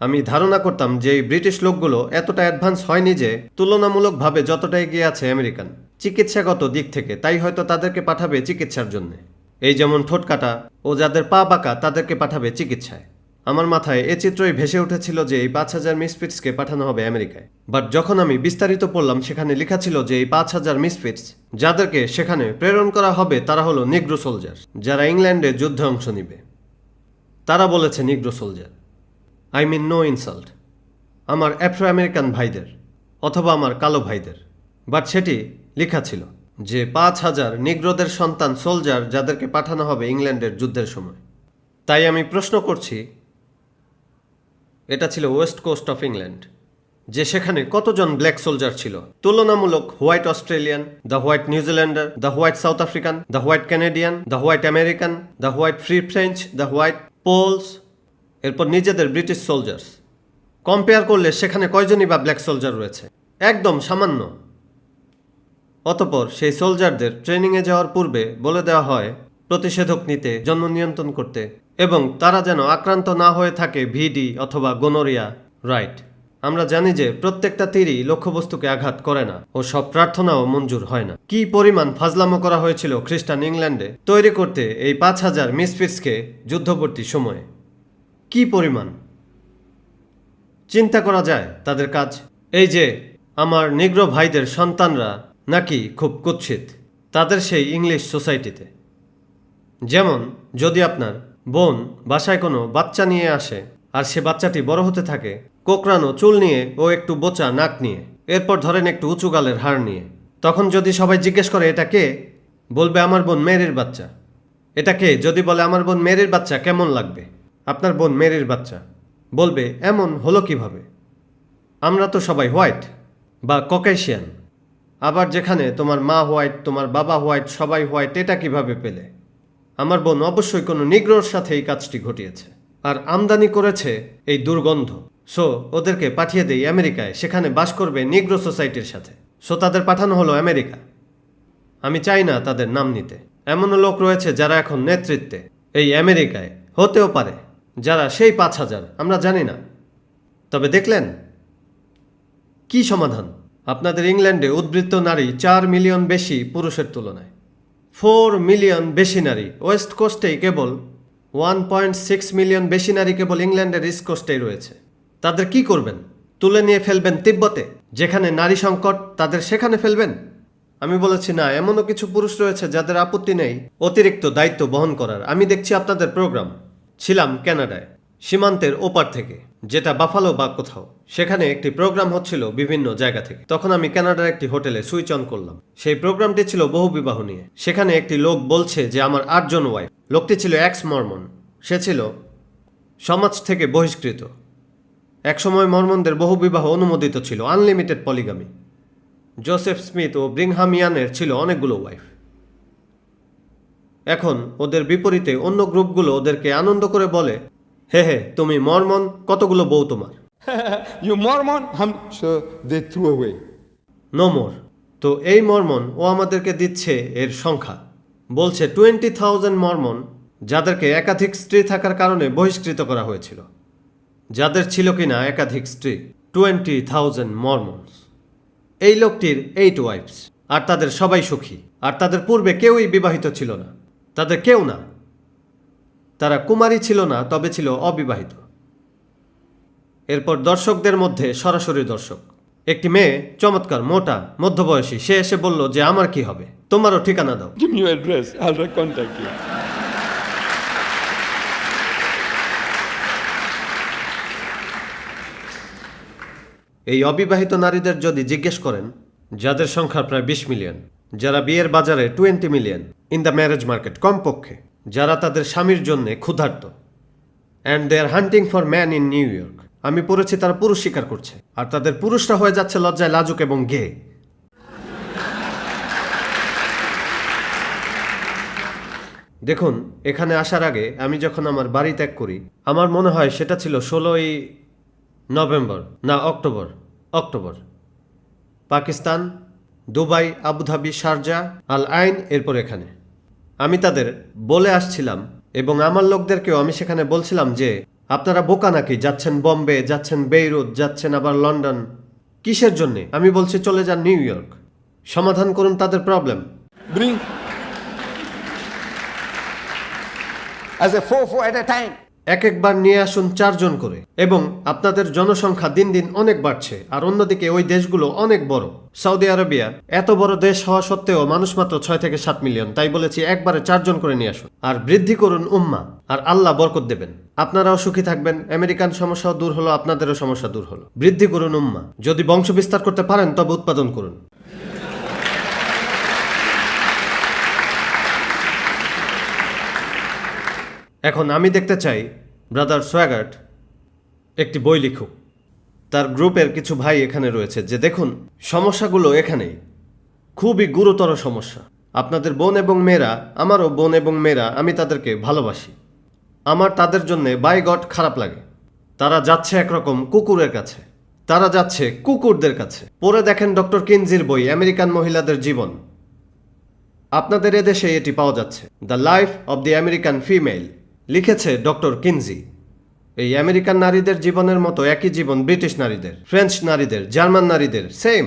আমি ধারণা করতাম যে এই ব্রিটিশ লোকগুলো এতটা অ্যাডভান্স হয়নি যে তুলনামূলকভাবে যতটা এগিয়ে আছে আমেরিকান চিকিৎসাগত দিক থেকে, তাই হয়তো তাদেরকে পাঠাবে চিকিৎসার জন্যে। এই যেমন ঠোঁটকাটা ও যাদের পা বাঁকা তাদেরকে পাঠাবে চিকিৎসায়। আমার মাথায় এ চিত্রই ভেসে উঠেছিল যে এই 5000 মিসফিটসকে পাঠানো হবে আমেরিকায়। বাট যখন আমি বিস্তারিত পড়লাম সেখানে লেখা ছিল যে এই 5000 মিসফিটস যাদেরকে সেখানে প্রেরণ করা হবে তারা হলো নিগ্রো সোলজার, যারা ইংল্যান্ডে যুদ্ধে অংশ নিবে। তারা বলেছে negro soldier, I mean no insult আমার আফ্রো আমেরিকান ভাইদের অথবা আমার কালো ভাইদের। বাট সেটি লেখা ছিল যে 5000 নিগ্রোদের সন্তান সোলজার যাদেরকে পাঠানো হবে ইংল্যান্ডের যুদ্ধের সময়। তাই আমি প্রশ্ন করছি, এটা ছিল ওয়েস্ট কোস্ট অফ ইংল্যান্ড, যে সেখানে কতজন ব্ল্যাক সোলজার ছিল তুলনামূলক white Australian, the white নিউজিল্যান্ডার, the white south African, the white Canadian, the white American, the white free French, the white polls, এরপর নিজেদের ব্রিটিশ সোলজার্স। কম্পেয়ার করলে সেখানে কয়জনই বা ব্ল্যাক সোলজার রয়েছে? একদম সামান্য। অতপর সেই সোলজারদের ট্রেনিংয়ে যাওয়ার পূর্বে বলে দেওয়া হয় প্রতিষেধক নিতে, জন্ম নিয়ন্ত্রণ করতে, এবং তারা যেন আক্রান্ত না হয়ে থাকে ভিডি অথবা গোনোরিয়া। রাইট, আমরা জানি যে প্রত্যেকটা তীরই লক্ষ্যবস্তুকে আঘাত করে না ও সব প্রার্থনাও মঞ্জুর হয় না। কি পরিমাণ ফাজলামো করা হয়েছিল খ্রিস্টান ইংল্যান্ডে তৈরি করতে এই 5000 মিসফিটসকে যুদ্ধবর্তী সময়ে। কি পরিমাণ চিন্তা করা যায় তাদের কাজ। এই যে আমার নিগ্রো ভাইদের সন্তানরা নাকি খুব কুৎসিত তাদের সেই ইংলিশ সোসাইটিতে। যেমন যদি আপনার বোন বাসায় কোনো বাচ্চা নিয়ে আসে আর সে বাচ্চাটি বড় হতে থাকে কোকড়ানো চুল নিয়ে ও একটু বোচা নাক নিয়ে, এরপর ধরেন একটু উঁচু গালের হাড় নিয়ে, তখন যদি সবাই জিজ্ঞেস করে এটা কে, বলবে আমার বোন মেরির বাচ্চা। এটা কে? যদি বলে আমার বোন মেরির বাচ্চা, কেমন লাগবে? আপনার বোন মেরির বাচ্চা বলবে এমন হলো কিভাবে? আমরা তো সবাই হোয়াইট বা ককেশিয়ান। আবার যেখানে তোমার মা হোয়াইট, তোমার বাবা হোয়াইট, সবাই হোয়াইট, এটা কিভাবে পেলে? আমার বোন অবশ্যই কোনো নিগ্রোর সাথে এই কাজটি ঘটিয়েছে আর আমদানি করেছে এই দুর্গন্ধ। সো ওদেরকে পাঠিয়ে দেই আমেরিকায়, সেখানে বাস করবে নিগ্রো সোসাইটির সাথে। সো তাদের পাঠানো হলো আমেরিকা। আমি চাই না তাদের নাম নিতে। এমনও লোক রয়েছে যারা এখন নেতৃত্বে এই আমেরিকায়, হতেও পারে যারা সেই 5000, আমরা জানি না। তবে দেখলেন কি সমাধান? আপনাদের ইংল্যান্ডে উদ্বৃত্ত নারী 4 মিলিয়ন বেশি পুরুষের তুলনায়। 4 মিলিয়ন বেশি নারী। ওয়েস্ট কোস্টেই কেবল 1.6 মিলিয়ন বেশি নারী কেবল ইংল্যান্ডের ইস্ট কোস্টেই রয়েছে। তাদের কি করবেন? তুলে নিয়ে ফেলবেন তিব্বতে, যেখানে নারী সংকট, তাদের সেখানে ফেলবেন? আমি বলেছি না, এমনও কিছু পুরুষ রয়েছে যাদের আপত্তি নেই অতিরিক্ত দায়িত্ব বহন করার। আমি দেখছি আপনাদের প্রোগ্রাম। ছিলাম কানাডায়, সীমান্তের ওপার থেকে, যেটা বাফালো বা কোথাও। সেখানে একটি প্রোগ্রাম হচ্ছিল বিভিন্ন জায়গা থেকে। তখন আমি কানাডার একটি হোটেলে সুইচ অন করলাম। সেই প্রোগ্রামটি ছিল বহু বিবাহ নিয়ে। সেখানে একটি লোক বলছে যে আমার 8 জন ওয়াইফ। লোকটি ছিল এক্স মর্মন। সে ছিল সমাজ থেকে বহিষ্কৃত। একসময় মর্মনদের বহু বিবাহ অনুমোদিত ছিল, আনলিমিটেড পলিগামি। জোসেফ স্মিথ ও ব্রিংহাম ইয়ানের ছিল অনেকগুলো ওয়াইফ। এখন ওদের বিপরীতে অন্য গ্রুপগুলো ওদেরকে আনন্দ করে বলে, হে হে তুমি মর্মন, কতগুলো বউ তোমার? You Mormon? So they threw away. No more. তো এই মর্মন ও আমাদেরকে দিচ্ছে এর সংখ্যা। বলছে 20,000 মর্মন যাদেরকে একাধিক স্ত্রী থাকার কারণে বহিষ্কৃত করা হয়েছিল, যাদের ছিল কিনা একাধিক স্ত্রী। 20,000 মর্মনস। এই লোকটির 8 ওয়াইফস, আর তাদের সবাই সুখী। আর তাদের পূর্বে কেউই বিবাহিত ছিল না, তাদের কেউ না। তারা কুমারী ছিল না, তবে ছিল অবিবাহিত। এরপর দর্শকদের মধ্যে সরাসরি দর্শক, একটি মেয়ে, চমৎকার, মোটা, মধ্যবয়সী, সে এসে বলল যে আমার কি হবে, তোমারও ঠিকানা দাও। Give me your address. I'll contact you. এই অবিবাহিত নারীদের যদি জিজ্ঞেস করেন, যাদের সংখ্যা প্রায় 20 মিলিয়ন, যারা বিয়ের বাজারে 20 million in the marriage market কমপক্ষে, যারা তাদের স্বামীর জন্য ক্ষুধার্ত, and they are hunting for man in New York. আমি পড়েছি তারা পুরুষ শিকার করছে, আর তাদের পুরুষরা হয়ে যাচ্ছে লজ্জায় লাজুক এবং গে। দেখুন, এখানে আসার আগে আমি যখন আমার বাড়ি ত্যাগ করি, আমার মনে হয় সেটা ছিল 16ই নভেম্বর, না October. Pakistan, Dubai, Abu Dhabi, Sharjah, Al Ain, এরপর এখানে। আমি তাদের বলে আসছিলাম, এবং আমার লোকদেরকেও আমি সেখানে বলছিলাম যে আপনারা বোকা নাকি, যাচ্ছেন বম্বে, যাচ্ছেন বেইরুত, যাচ্ছেন আবার লন্ডন, কিসের জন্যে? আমি বলছি চলে যান নিউ ইয়র্ক, সমাধান করুন তাদের problem. Bring as a 4 at a time. একবার নিয়ে আসুন 4 জন করে, এবং আপনাদের জনসংখ্যা দিন দিন অনেক বাড়ছে, আর অন্যদিকে ওই দেশগুলো অনেক বড়। সৌদি আরবিয়া এত বড় দেশ হওয়া সত্ত্বেও মানুষ মাত্র 6 থেকে 7 মিলিয়ন, তাই বলেছি একবারে 4 জন করে নিয়ে আসুন, আর বৃদ্ধি করুন উম্মা, আর আল্লাহ বরকত দেবেন। আপনারাও সুখী থাকবেন, আমেরিকান সমস্যাও দূর হলো, আপনাদেরও সমস্যা দূর হলো। বৃদ্ধি করুন উম্মা। যদি বংশ বিস্তার করতে পারেন তবে উৎপাদন করুন। এখন আমি দেখতে চাই ব্রাদার সোয়াগার্ট একটি বই লিখুক। তার গ্রুপের কিছু ভাই এখানে রয়েছে, যে দেখুন সমস্যাগুলো এখানেই, খুবই গুরুতর সমস্যা। আপনাদের বোন এবং মেয়েরা, আমারও বোন এবং মেয়েরা, আমি তাদেরকে ভালোবাসি। আমার তাদের জন্য বাই গড খারাপ লাগে। তারা যাচ্ছে একরকম কুকুরের কাছে, তারা যাচ্ছে কুকুরদের কাছে। পড়ে দেখেন ডক্টর কিনজির বই, আমেরিকান মহিলাদের জীবন। আপনাদের এদেশে এটি পাওয়া যাচ্ছে, the life of the American female, লিখেছে ডক্টর কিনজি। এই আমেরিকান নারীদের জীবনের মতো একই জীবন ব্রিটিশ নারীদের, ফ্রেঞ্চ নারীদের, জার্মান নারীদের, same.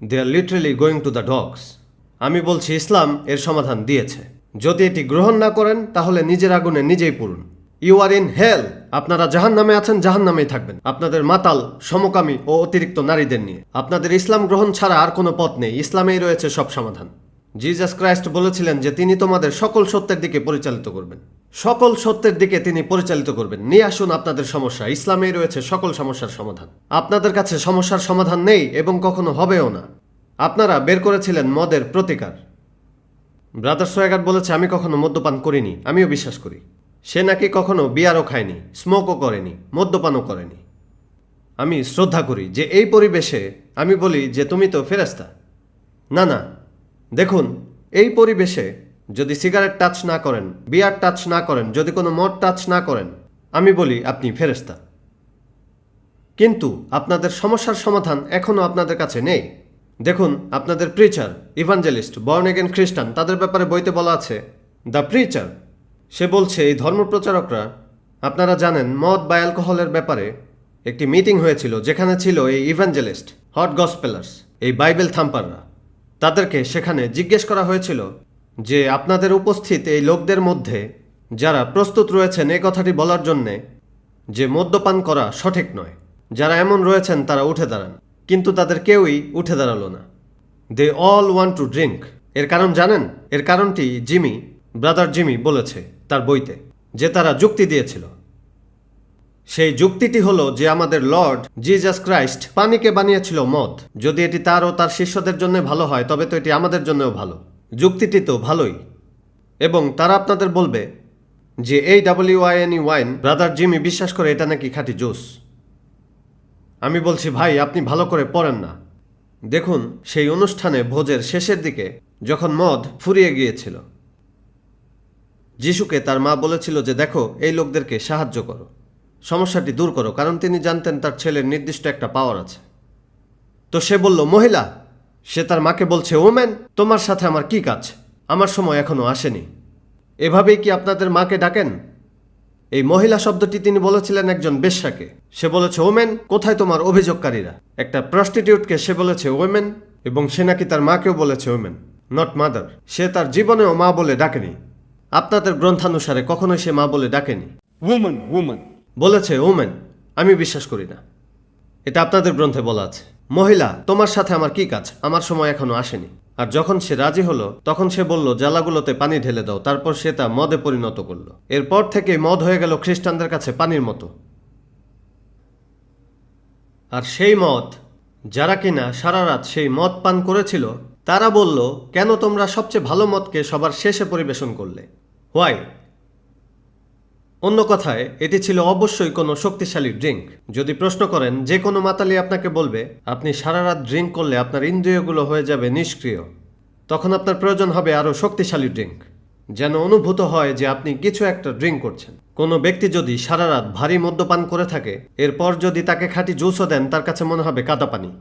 They are literally going to the dogs. আমি বলছি ইসলাম এর সমাধান দিয়েছে। যদি এটি গ্রহণ না করেন তাহলে নিজের আগুনে নিজেই পুড়ুন। You R in hell. আপনারা জাহান নামে আছেন, জাহান নামেই থাকবেন, আপনাদের মাতাল, সমকামী ও অতিরিক্ত নারীদের নিয়ে। আপনাদের ইসলাম গ্রহণ ছাড়া আর কোনো পথ নেই, ইসলামেই রয়েছে সব সমাধান। জিসাস ক্রাইস্ট বলেছিলেন যে তিনি তোমাদের সকল সত্যের দিকে পরিচালিত করবেন, সকল সত্যের দিকে তিনি পরিচালিত করবেন। নিয়ে আসুন আপনাদের সমস্যা, ইসলামেই রয়েছে সকল সমস্যার সমাধান। আপনাদের কাছে সমস্যার সমাধান নেই এবং কখনো হবেও না। আপনারা বের করেছিলেন মদের প্রতিকার। ব্রাদার সোয়াগার্ট বলেছে আমি কখনো মদ্যপান করিনি, আমিও বিশ্বাস করি। সে নাকি কখনো বিয়ারও খায়নি, স্মোকও করেনি, মদ্যপানও করেনি। আমি শ্রদ্ধা করি যে এই পরিবেশে আমি বলি যে তুমি তো ফেরেশতা। না না, দেখুন এই পরিবেশে যদি সিগারেট টাচ না করেন, বিয়ার টাচ না করেন, যদি কোনো মদ টাচ না করেন, আমি বলি আপনি ফেরেশতা। কিন্তু আপনাদের সমস্যার সমাধান এখনও আপনাদের কাছে নেই। দেখুন আপনাদের প্রিচার, ইভাঞ্জেলিস্ট, বর্ন এগেন খ্রিস্টান, তাদের ব্যাপারে বইতে বলা আছে দ্য প্রিচার। সে বলছে এই ধর্মপ্রচারকরা, আপনারা জানেন মদ বা অ্যালকোহলের ব্যাপারে একটি মিটিং হয়েছিল যেখানে ছিল এই ইভাঞ্জেলিস্ট, হট গসপেলার্স, এই বাইবেল থাম্পাররা। তাদেরকে সেখানে জিজ্ঞেস করা হয়েছিল যে আপনাদের উপস্থিত এই লোকদের মধ্যে যারা প্রস্তুত রয়েছেন এই কথাটি বলার জন্যে যে মদ্যপান করা সঠিক নয়, যারা এমন রয়েছেন তারা উঠে দাঁড়ান। কিন্তু তাদের কেউই উঠে দাঁড়ালো না। They all want to drink. এর কারণ জানেন? এর কারণটি ব্রাদার জিমি বলেছে তার বইতে, যে তারা যুক্তি দিয়েছিল। সেই যুক্তিটি হলো যে আমাদের লর্ড জিসাস ক্রাইস্ট পানিকে বানিয়েছিল মদ। যদি এটি তার ও তার শিষ্যদের জন্য ভালো হয় তবে তো এটি আমাদের জন্যও ভালো। যুক্তিটি তো ভালোই। এবং তারা আপনাদের বলবে যে এই WINE ওয়াইন, ব্রাদার জিমি বিশ্বাস করে এটা নাকি খাঁটি জুস। আমি বলছি ভাই আপনি ভালো করে পড়েন না। দেখুন সেই অনুষ্ঠানে ভোজের শেষের দিকে যখন মদ ফুরিয়ে গিয়েছিল, যিশুকে তার মা বলেছিল যে দেখো এই লোকদেরকে সাহায্য করো, সমস্যাটি দূর করো, কারণ তিনি জানতেন তার ছেলের নির্দিষ্ট একটা পাওয়ার আছে। তো সে বলল মহিলা, সে তার মাকে বলছে ওম্যান তোমার সাথে আমার কি কাজ, আমার সময় এখনো আসেনি। এভাবেই কি আপনাদের মাকে ডাকেন? এই মহিলা শব্দটি তিনি বলেছিলেন একজন বেশ্যাকে। সে বলেছে ওমেন, কোথায় তোমার অভিযোগকারীরা? একটা প্রস্টিটিউটকে সে বলেছে ওমেন, এবং সে নাকি তার মাকেও বলেছে ওমেন, নট মাদার। সে তার জীবনেও মা বলে ডাকেনি। আপনাদের গ্রন্থানুসারে কখনোই সে মা বলে ডাকেনি। Woman, woman. বলেছে ওমেন। আমি বিশ্বাস করি না। এটা আপনাদের গ্রন্থে বলা আছে। মহিলা, তোমার সাথে আমার কি কাজ? আমার সময় এখনো আসেনি। আর যখন সে রাজি হলো তখন সে বলল জ্বালাগুলোতে পানি ঢেলে দাও। তারপর সে তা মদে পরিণত করলো। এরপর থেকে মদ হয়ে গেল খ্রিস্টানদের কাছে পানির মতো। আর সেই মদ, যারা কিনা সারা রাত সেই মদ পান করেছিল, তারা বলল, কেন তোমরা সবচেয়ে ভালো মদকে সবার শেষে পরিবেশন করলে? হোয়াই? অন্য কথায়, এটি ছিল অবশ্যই কোনো শক্তিশালী ড্রিঙ্ক। যদি প্রশ্ন করেন, যে কোনো মাতালি আপনাকে বলবে আপনি সারা রাত ড্রিঙ্ক করলে আপনার ইন্দ্রিয়গুলো হয়ে যাবে নিষ্ক্রিয়। তখন আপনার প্রয়োজন হবে আরও শক্তিশালী ড্রিঙ্ক, যেন অনুভূত হয় যে আপনি কিছু একটা ড্রিঙ্ক করছেন। কোনো ব্যক্তি যদি সারা রাত ভারী মদ্যপান করে থাকে, এরপর যদি তাকে খাঁটি জুসও দেন, তার কাছে মনে হবে কাদা পানি।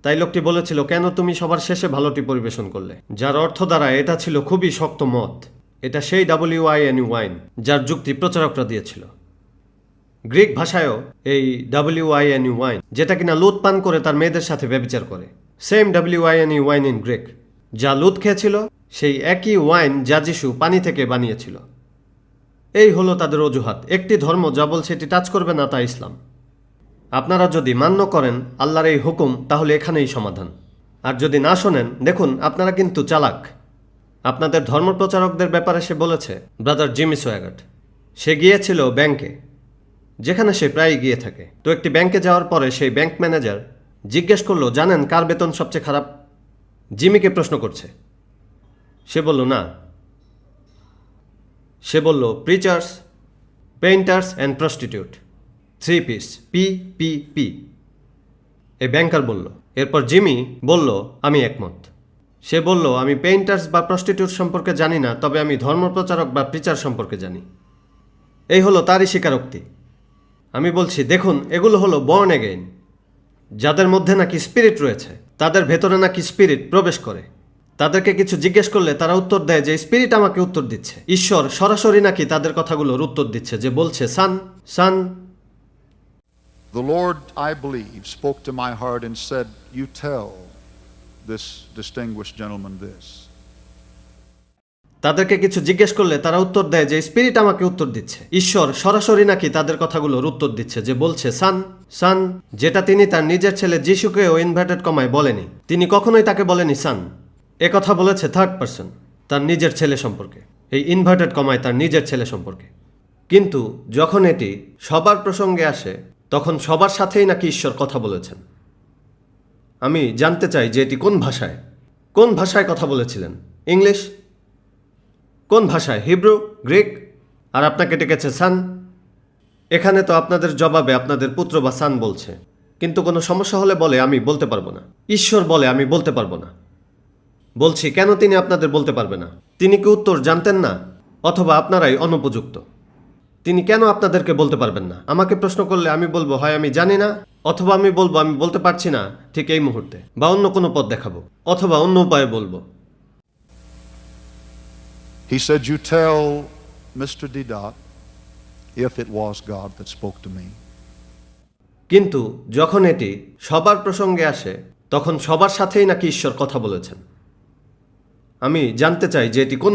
তাই লোকটি বলেছিল, কেন তুমি সবার শেষে ভালোটি পরিবেশন করলে? যার অর্থ দ্বারা এটা ছিল খুবই শক্ত মদ। এটা সেই WINE ওয়াইন যার যুক্তি প্রচারকরা দিয়েছিল। গ্রিক ভাষায়ও এই WINE ওয়াইন, যেটা কিনা লুত পান করে তার মেয়েদের সাথে ব্যভিচার করে, same WINE wine in Greek. যা লুত খেয়েছিল সেই একই ওয়াইন যা যিশু পানি থেকে বানিয়েছিল। এই হলো তাদের অজুহাত। একটি ধর্ম যা বলছে এটি টাচ করবে না, তা ইসলাম। আপনারা যদি মান্য করেন আল্লাহর এই হুকুম, তাহলে এখানেই সমাধান। আর যদি না শোনেন, দেখুন আপনারা কিন্তু চালাক। আপনাদের ধর্মপ্রচারকদের ব্যাপারে সে বলেছে, ব্রাদার জিমি সোয়াগাট, সে গিয়েছিল ব্যাংকে, যেখানে সে প্রায়ই গিয়ে থাকে। তো একটি ব্যাংকে যাওয়ার পরে সেই ব্যাংক ম্যানেজার জিজ্ঞেস করলো, জানেন কার বেতন সবচেয়ে খারাপ? জিমিকে প্রশ্ন করছে। সে বলল না। সে বলল, preachers, painters and prostitute, 3 piece, PPP। এই ব্যাংকার বলল। এরপর জিমি বলল, আমি একমত। সে বলল, আমি পেইন্টার্স বা প্রস্টিটিউট সম্পর্কে জানি না, তবে আমি ধর্মপ্রচারক বা প্রিচার সম্পর্কে জানি। এই হলো তারই স্বীকারোক্তি। আমি বলছি, দেখুন, এগুলো হলো বর্ন এগেইন, যাদের মধ্যে নাকি স্পিরিট রয়েছে, তাদের ভেতরে নাকি স্পিরিট প্রবেশ করে। তাদেরকে কিছু জিজ্ঞেস করলে তারা উত্তর দেয় যে স্পিরিট আমাকে উত্তর দিচ্ছে। ঈশ্বর সরাসরি নাকি তাদের কথাগুলোর উত্তর দিচ্ছে, যে বলছে সান, সান। The Lord, I believe, spoke to my heart and said, you tell this distinguished gentleman this. তাদেরকে কিছু জিজ্ঞেস করলে তারা উত্তর দেয় যে স্পিরিট আমাকে উত্তর দিচ্ছে। ঈশ্বর সরাসরি নাকি তাদের কথাগুলোর উত্তর দিচ্ছে, যে বলছে সান, সান, যেটা তিনি তার নিজের ছেলে যিশুকেও ইনভার্টেড কমায় বলেনি। তিনি কখনোই তাকে বলেনি সান। এ কথা বলেছে থার্ড পারসন, তার নিজের ছেলে সম্পর্কে। এই ইনভার্টেড কমায় তার নিজের ছেলে সম্পর্কে। কিন্তু যখন এটি সবার প্রসঙ্গে আসে, তখন সবার সাথেই নাকি ঈশ্বর কথা বলেছেন। আমি জানতে চাই যে এটি কোন ভাষায় কথা বলেছিলেন? ইংলিশ? কোন ভাষায়? Hebrew, Greek? আর আপনাকে ডেকেছে সান। এখানে তো আপনাদের জবাবে আপনাদের পুত্র বা সান বলছে, কিন্তু কোনো সমস্যা হলে বলে আমি বলতে পারবো না। ঈশ্বর বলে আমি বলতে পারবো না। বলছি, কেন তিনি আপনাদের বলতে পারবে না? তিনি কি উত্তর জানতেন না, অথবা আপনারাই অনুপযুক্ত? তিনি কেন আপনাদেরকে বলতে পারবেন না? আমাকে প্রশ্ন করলে আমি বলবো, হয় আমি জানি না, অথবা আমি বলবো আমি বলতে পারছি না ঠিক এই মুহূর্তে, বা অন্য কোনো পথ দেখাবো, অথবা অন্য উপায়ে বলবো। He said, you tell Mr. Didat if it was God that spoke to me. কিন্তু যখন এটি সবার প্রসঙ্গে আসে, তখন সবার সাথেই নাকি ঈশ্বর কথা বলেছেন। আমি জানতে চাই যে এটি কোন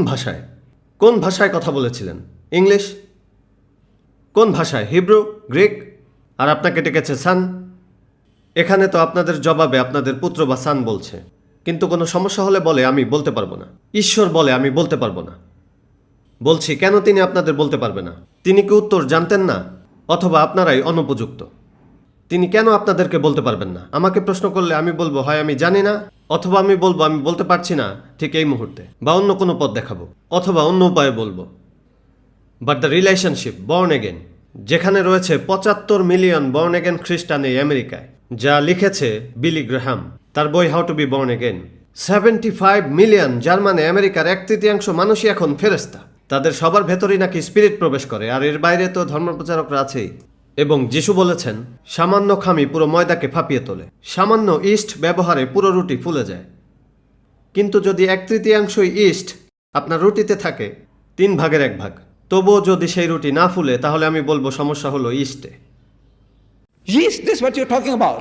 ভাষায় কথা বলেছিলেন? ইংলিশ? কোন ভাষায়? Hebrew, Greek? আর আপনাকে ডেকেছে সান। এখানে তো আপনাদের জবাবে আপনাদের পুত্র বা সান বলছে, কিন্তু কোনো সমস্যা হলে বলে আমি বলতে পারবো না। ঈশ্বর বলে আমি বলতে পারবো না। বলছি, কেন তিনি আপনাদের বলতে পারবে না? তিনি কি উত্তর জানতেন না, অথবা আপনারাই অনুপযুক্ত? তিনি কেন আপনাদেরকে বলতে পারবেন না? আমাকে প্রশ্ন করলে আমি বলবো, হয় আমি জানি না, অথবা আমি বলবো আমি বলতে পারছি না ঠিক এই মুহূর্তে, বা অন্য কোনো পথ দেখাবো, অথবা অন্য উপায়ে বলবো। But the relationship born again, যেখানে রয়েছে 75 মিলিয়ন বর্ন এগেন খ্রিস্টান এই আমেরিকায়, যা লিখেছে বিলি গ্রাহাম তার বই how to B born again. 75 million, যার মানে আমেরিকার 1/3 মানুষই এখন ফেরেশতা। তাদের সবার ভেতরেই নাকি স্পিরিট প্রবেশ করে, আর এর বাইরে তো ধর্মপ্রচারকরা আছেই। এবং যিশু বলেছেন, সামান্য খামি পুরো ময়দাকে ফাঁপিয়ে তোলে, সামান্য ইস্ট ব্যবহারে পুরো রুটি ফুলে যায়। কিন্তু যদি 1/3 ইস্ট আপনার রুটিতে থাকে 1/3 ভাগ, তবুও যদি সেই রুটি না ফুলে তাহলে আমি বলবো সমস্যা হলো ইস্টে। Yes, this is what you're talking about.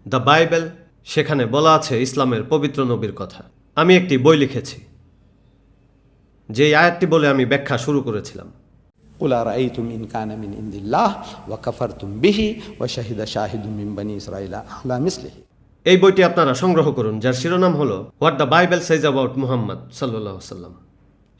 The Bible, সেখানে বলা আছে ইসলামের পবিত্র নবীর কথা। আমি একটি বই লিখেছি, যেই আয়াতটি বলে আমি ব্যাখ্যা শুরু করেছিলাম। قل أرأيتم إن كان من عند الله وكفرتم به وشهد شاهد من بني إسرائيل على مثله. এই বইটি আপনারা সংগ্রহ করুন, যার শিরোনাম হলো what the Bible Sage about Muhammad সাল্লাল্লাহু আলাইহি ওয়াসাল্লাম।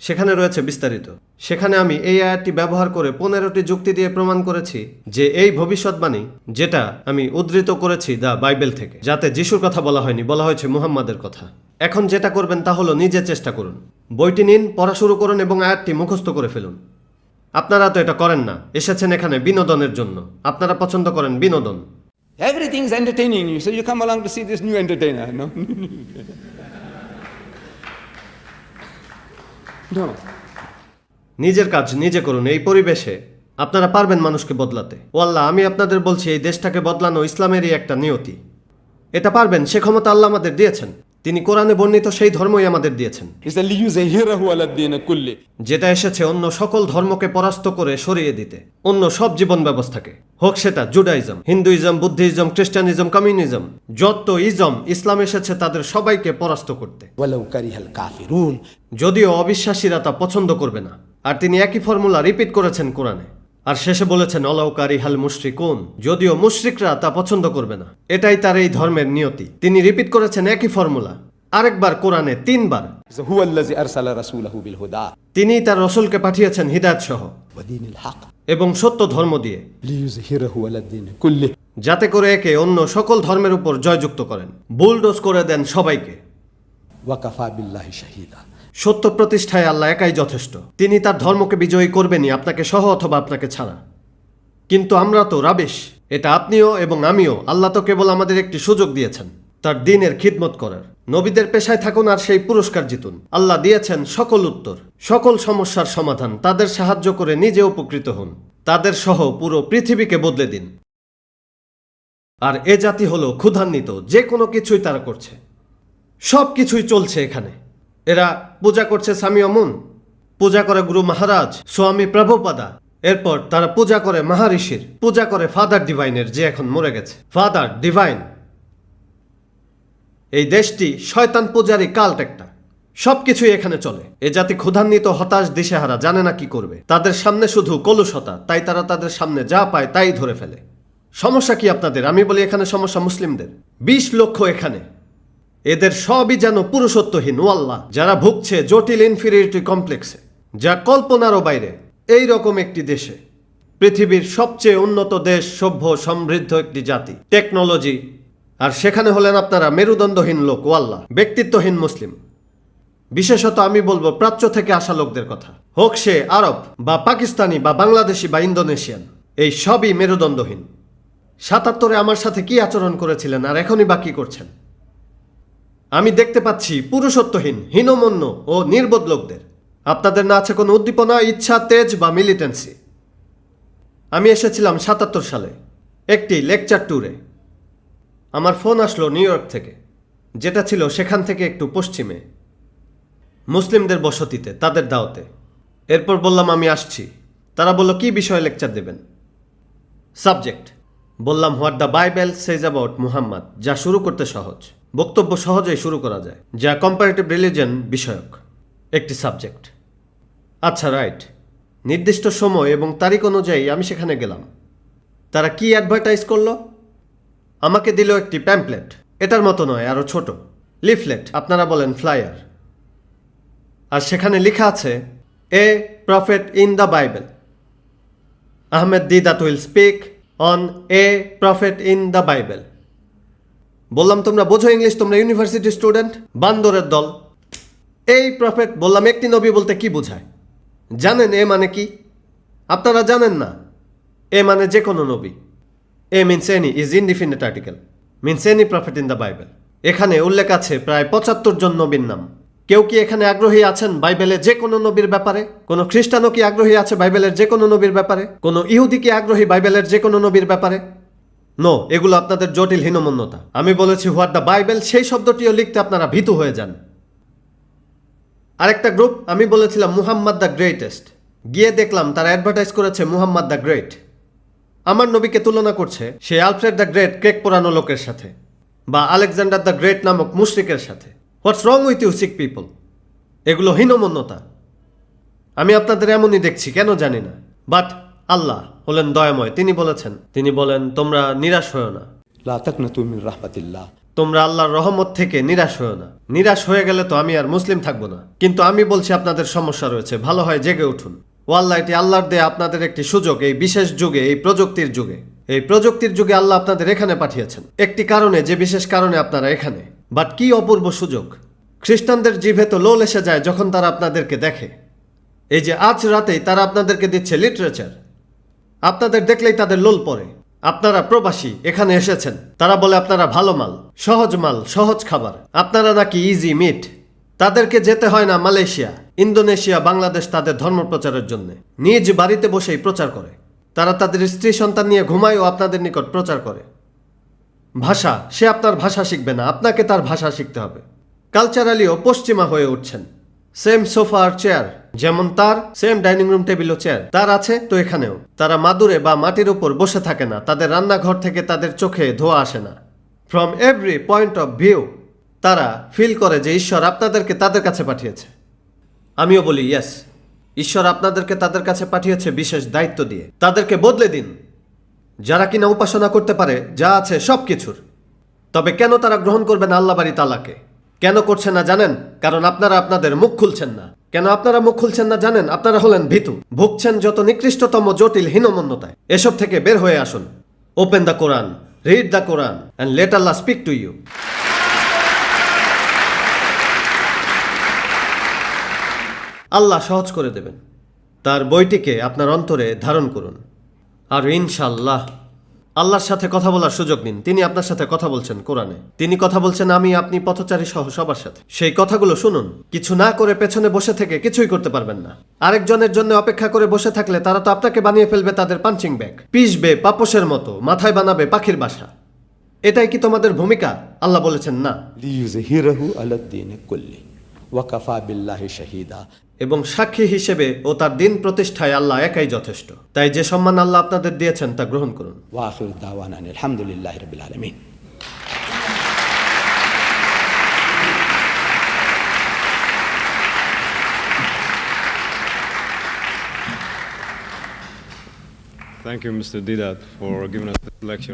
সেখানে রয়েছে বিস্তারিত। সেখানে আমি এই আয়াতটি ব্যবহার করে 15টি যুক্তি দিয়ে প্রমাণ করেছি যে এই ভবিষ্যৎবাণী, যেটা আমি উদ্ধৃত করেছি দ্য বাইবেল থেকে, যাতে যিশুর কথা বলা হয়নি, বলা হয়েছে মুহাম্মাদের কথা। এখন যেটা করবেন তা হলো নিজে চেষ্টা করুন, বইটি নিন, পড়া শুরু করুন এবং আয়াতটি মুখস্থ করে ফেলুন। আপনারা তো এটা করেন না, এসেছেন এখানে বিনোদনের জন্য। আপনারা পছন্দ করেন বিনোদন। Everything's entertaining you, so you come along to see this new entertainer, no? No. নিজের কাজ নিজে করুন। এই পরিবেশে আপনারা পারবেন মানুষকে বদলাতে। ও আল্লাহ, আমি আপনাদের বলছি, এই দেশটাকে বদলানো ইসলামেরই একটা নিয়তি। এটা পারবেন, সে ক্ষমতা আল্লাহ আমাদের দিয়েছেন। তিনি কোরআনে বর্ণিত সেই ধর্মই আমাদের দিয়েছেন, It's the liyuzahirahu ala ad-din kulli. যেটা এসেছে অন্য সকল ধর্মকে পরাস্ত করে সরিয়ে দিতে, অন্য সব জীবন ব্যবস্থাকে, হোক সেটা জুডাইজম, হিন্দুইজম, বুদ্ধিজম, খ্রিস্টানিজম, কমিউনিজম, যত ইজম ইসলাম এসেছে তাদের সবাইকে পরাস্ত করতে। Walau karihal kafirun. যদিও অবিশ্বাসীরা তা পছন্দ করবে না। আর তিনি একই ফর্মুলা রিপিট করেছেন কোরআনে, আর শেষে বলেছেন অলাউকারি হাল মুশরিকুন, যদিও মুশরিকরা তা পছন্দ করবে না। এটাই তার এই ধর্মের নিয়তি। তিনি রিপিট করেছেন একই ফর্মুলা আরেকবার কোরআনে 3 বার। Huwa allazi arsala rasulahu bil huda তিনি তার রসুলকে পাঠিয়েছেন হিদায়াত সহ wa dinil haqq এবং সত্য ধর্ম দিয়ে, liyuzahirahu ala ad-din kulli. যাতে করে একে অন্য সকল ধর্মের উপর জয়যুক্ত করেন, বুলডোজ করে দেন সবাইকে। Wa kafa billahi shahida. সত্য প্রতিষ্ঠায় আল্লাহ একাই যথেষ্ট। তিনি তার ধর্মকে বিজয়ী করবেনই, আপনাকে সহ অথবা আপনাকে ছাড়া। কিন্তু আমরা তো রাবিশ। এটা আপনিও এবং আমিও। আল্লাহ তো কেবল আমাদের একটি সুযোগ দিয়েছেন তার দ্বীনের খিদমত করার। নবীদের পেশায় থাকুন আর সেই পুরস্কার জিতুন। আল্লাহ দিয়েছেন সকল উত্তর, সকল সমস্যার সমাধান। তাদের সাহায্য করে নিজে উপকৃত হন, তাদের সহ পুরো পৃথিবীকে বদলে দিন। আর এ জাতি হলো ক্ষুধান্বিত, যে কোনো কিছুই তারা করছে, সব কিছুই চলছে এখানে। এরা পূজা করছে স্বামী অমুন, পূজা করে গুরু মহারাজ, স্বামী প্রভুপাদা, এরপর তারা পূজা করে মহারিষির, পূজা করে ফাদার ডিভাইনের, যে এখন মরে গেছে। Father divine. এই দেশটি শয়তান পূজারই কাল্ট একটা। সবকিছুই এখানে চলে। এ জাতি ক্ষুধান্বিত, হতাশ, দিশেহারা, জানে না কি করবে। তাদের সামনে শুধু কলুষতা, তাই তারা তাদের সামনে যা পায় তাই ধরে ফেলে। সমস্যা কি আপনাদের? আমি বলি এখানে সমস্যা মুসলিমদের। 20 লক্ষ এখানে, এদের সবই যেন পুরুষত্বহীন। ও আল্লাহ, যারা ভুগছে জটিল ইনফিরিয়রিটি কমপ্লেক্সে, যা কল্পনারও বাইরে। এই রকম একটি দেশে, পৃথিবীর সবচেয়ে উন্নত দেশ, সভ্য সমৃদ্ধ একটি জাতি, টেকনোলজি, আর সেখানে হলেন আপনারা মেরুদণ্ডহীন লোক। ও আল্লাহ, ব্যক্তিত্বহীন মুসলিম। বিশেষত আমি বলবো প্রাচ্য থেকে আসা লোকদের কথা, হোক সে আরব বা পাকিস্তানি বা বাংলাদেশি বা ইন্দোনেশিয়ান, এই সবই মেরুদণ্ডহীন। 77-এ আমার সাথে কি আচরণ করেছিলেন, আর এখনই বা কি করছেন? আমি দেখতে পাচ্ছি পুরুষত্বহীন, হীনমন্য ও নির্বোধ লোকদের। আপনাদের না আছে কোনো উদ্দীপনা, ইচ্ছা, তেজ বা মিলিটেন্সি। আমি এসেছিলাম 77 সালে একটি লেকচার ট্যুরে। আমার ফোন আসলো নিউ ইয়র্ক থেকে, যেটা ছিল সেখান থেকে একটু পশ্চিমে, মুসলিমদের বসতিতে, তাদের দাওয়াতে। এরপর বললাম আমি আসছি। তারা বলল কি বিষয়ে লেকচার দেবেন? সাবজেক্ট বললাম what the Bible Sage about Muhammad, যা শুরু করতে সহজ, বক্তব্য সহজেই শুরু করা যায়, যা কম্পারেটিভ রিলিজন বিষয়ক একটি সাবজেক্ট। আচ্ছা, রাইট। নির্দিষ্ট সময় এবং তারিখ অনুযায়ী আমি সেখানে গেলাম। তারা কি অ্যাডভার্টাইজ করলো? আমাকে দিল একটি প্যাম্পলেট, এটার মতো নয়, আরও ছোট, লিফলেট, আপনারা বলেন ফ্লায়ার। আর সেখানে লেখা আছে এ prophet in the Bible, Ahmed দিদাত will speak on a prophet in the Bible. বললাম তোমরা বোঝো ইংলিশ, তোমরা ইউনিভার্সিটি স্টুডেন্ট, বান্দরের দল। এই প্রফেট, বললাম একটি নবী বলতে কি বোঝায়? জানেন এ মানে কি? আপনারা জানেন না। এ মানে যে কোনো নবী। A means any is indefinite article, means any prophet in the Bible. এখানে উল্লেখ আছে প্রায় 75 জন নবীর নাম। কেউ কি এখানে আগ্রহী আছেন বাইবেলের যে কোনো নবীর ব্যাপারে? কোনো খ্রিস্টানও কি আগ্রহী আছে বাইবেলের যে কোনো নবীর ব্যাপারে? কোনো ইহুদি কি আগ্রহী বাইবেলের যে কোনো নবীর ব্যাপারে? নো, এগুলো আপনাদের জটিল হীনমন্যতা। আমি বলেছি হোয়াট দ্য বাইবেল, সেই শব্দটিও লিখতে আপনারা ভীতু হয়ে যান। আরেকটা গ্রুপ, আমি বলেছিলাম মুহাম্মদ দ্য গ্রেটেস্ট, গিয়ে দেখলাম তারা অ্যাডভার্টাইজ করেছে মুহাম্মদ দ্য গ্রেট। আমার নবীকে তুলনা করছে সেই আলফ্রেড দ্য গ্রেট কেক পোড়ানো লোকের সাথে, বা আলেকজান্ডার দ্য গ্রেট নামক মুশরিকের সাথে। What's wrong with you sick people? এগুলো হীনমন্যতা। আমি আপনাদের এমনই দেখছি, কেন জানি না। বাট আল্লাহ হলেন দয়াময়, তিনি বলেন তোমরা নিরাশ হয়েও না, লা তাকনাতু মিন রাহমাতিল্লাহ। তোমরা আল্লাহর রহমত থেকে নিরাশ হয়েও না। নিরাশ হয়ে গেলে তো আমি আর মুসলিম থাকবো না। কিন্তু আমি বলছি আপনাদের সমস্যা রয়েছে, ভালো হয় জেগে উঠুন। ওয়াল্লাহ, এটি আল্লাহর দেয়া আপনাদের একটি সুযোগ। এই বিশেষ যুগে, এই প্রযুক্তির যুগে আল্লাহ আপনাদের এখানে পাঠিয়েছেন একটি কারণে, যে বিশেষ কারণে আপনারা এখানে। বাট কি অপূর্ব সুযোগ! খ্রিস্টানদের জিভে তো লোল এসে যায় যখন তারা আপনাদেরকে দেখে। এই যে আজ রাতেই তারা আপনাদেরকে দিচ্ছে লিটারেচার, আপনাদের দেখলেই তাদের লোল পড়ে। আপনারা প্রবাসী, এখানে এসেছেন, তারা বলে আপনারা ভালো মাল, সহজ খাবার, আপনারা নাকি ইজি মিট। তাদেরকে যেতে হয় না মালয়েশিয়া, ইন্দোনেশিয়া, বাংলাদেশ তাদের ধর্ম প্রচারের জন্য। নিজ বাড়িতে বসেই প্রচার করে। তারা তাদের স্ত্রী সন্তান নিয়ে ঘুমায়ও আপনাদের নিকট প্রচার করে। ভাষা, সে আপনার ভাষা শিখবে না, আপনাকে তার ভাষা শিখতে হবে। কালচারালিও পশ্চিমা হয়ে উঠছেন। সেম সোফা আর চেয়ার, যেমন তার সেম ডাইনিং রুম টেবিল ও চেয়ার তার আছে, তো এখানেও তারা মাদুরে বা মাটির উপর বসে থাকে না। তাদের রান্নাঘর থেকে তাদের চোখে ধোঁয়া আসে না। From every point of view তারা ফিল করে যে ঈশ্বর আপনাদেরকে তাদের কাছে পাঠিয়েছে। আমিও বলি ইয়েস, ঈশ্বর আপনাদেরকে তাদের কাছে পাঠিয়েছে বিশেষ দায়িত্ব দিয়ে। তাদেরকে বদলে দিন, যারা কিনা উপাসনা করতে পারে যা আছে সব কিছুর। তবে কেন তারা গ্রহণ করবে না আল্লাহ বাড়ি তালাকে? কেন করছে না জানেন? কারণ আপনারা আপনাদের মুখ খুলছেন না। কেন আপনারা মুখ খুলছেন না জানেন? আপনারা হলেন ভীতু, ভুগছেন যত নিকৃষ্টতম জটিল হীনমন্যতায়। এসব থেকে বের হয়ে আসুন। Open the Quran, read the Quran and let Allah speak to you. আল্লাহ সহজ করে দেবেন। তার বইটিকে আপনার অন্তরে ধারণ করুন, আর ইনশাআল্লাহ আল্লাহর সাথে কথা বলার সুযোগ নিন। তিনি আপনার সাথে কথা বলছেন কোরআনে। তিনি কথা বলছেন আমি, আপনি, পথচারী সহ সবার সাথে। সেই কথাগুলো শুনুন। কিছু না করে পেছনে বসে থেকে কিছুই করতে পারবেন না। আরেকজনের জন্য অপেক্ষা করে বসে থাকলে তারা তো আপনাকে বানিয়ে ফেলবে তাদের পাঞ্চিং ব্যাগ, পিষবে পাপোশের মতো, মাথায় বানাবে পাখির বাসা। এটাই কি তোমাদের ভূমিকা? আল্লাহ বলেছেন না। লিইয়ুযহিরাহু আলাদ-দীনি কুল্লি ওয়া কাফা বিল্লাহি শাহীদা। এবং সাক্ষী হিসেবে ও তার দিন প্রতিষ্ঠায় আল্লাহ একাই যথেষ্ট। তাই যে সম্মান আল্লাহ আপনাদের দিয়েছেন তা গ্রহণ করুন। ওয়া আখিরু দাওয়ানা আলহামদুলিল্লাহি রাব্বিল আলামিন। Thank you, Mr. Didat, for giving us this lecture.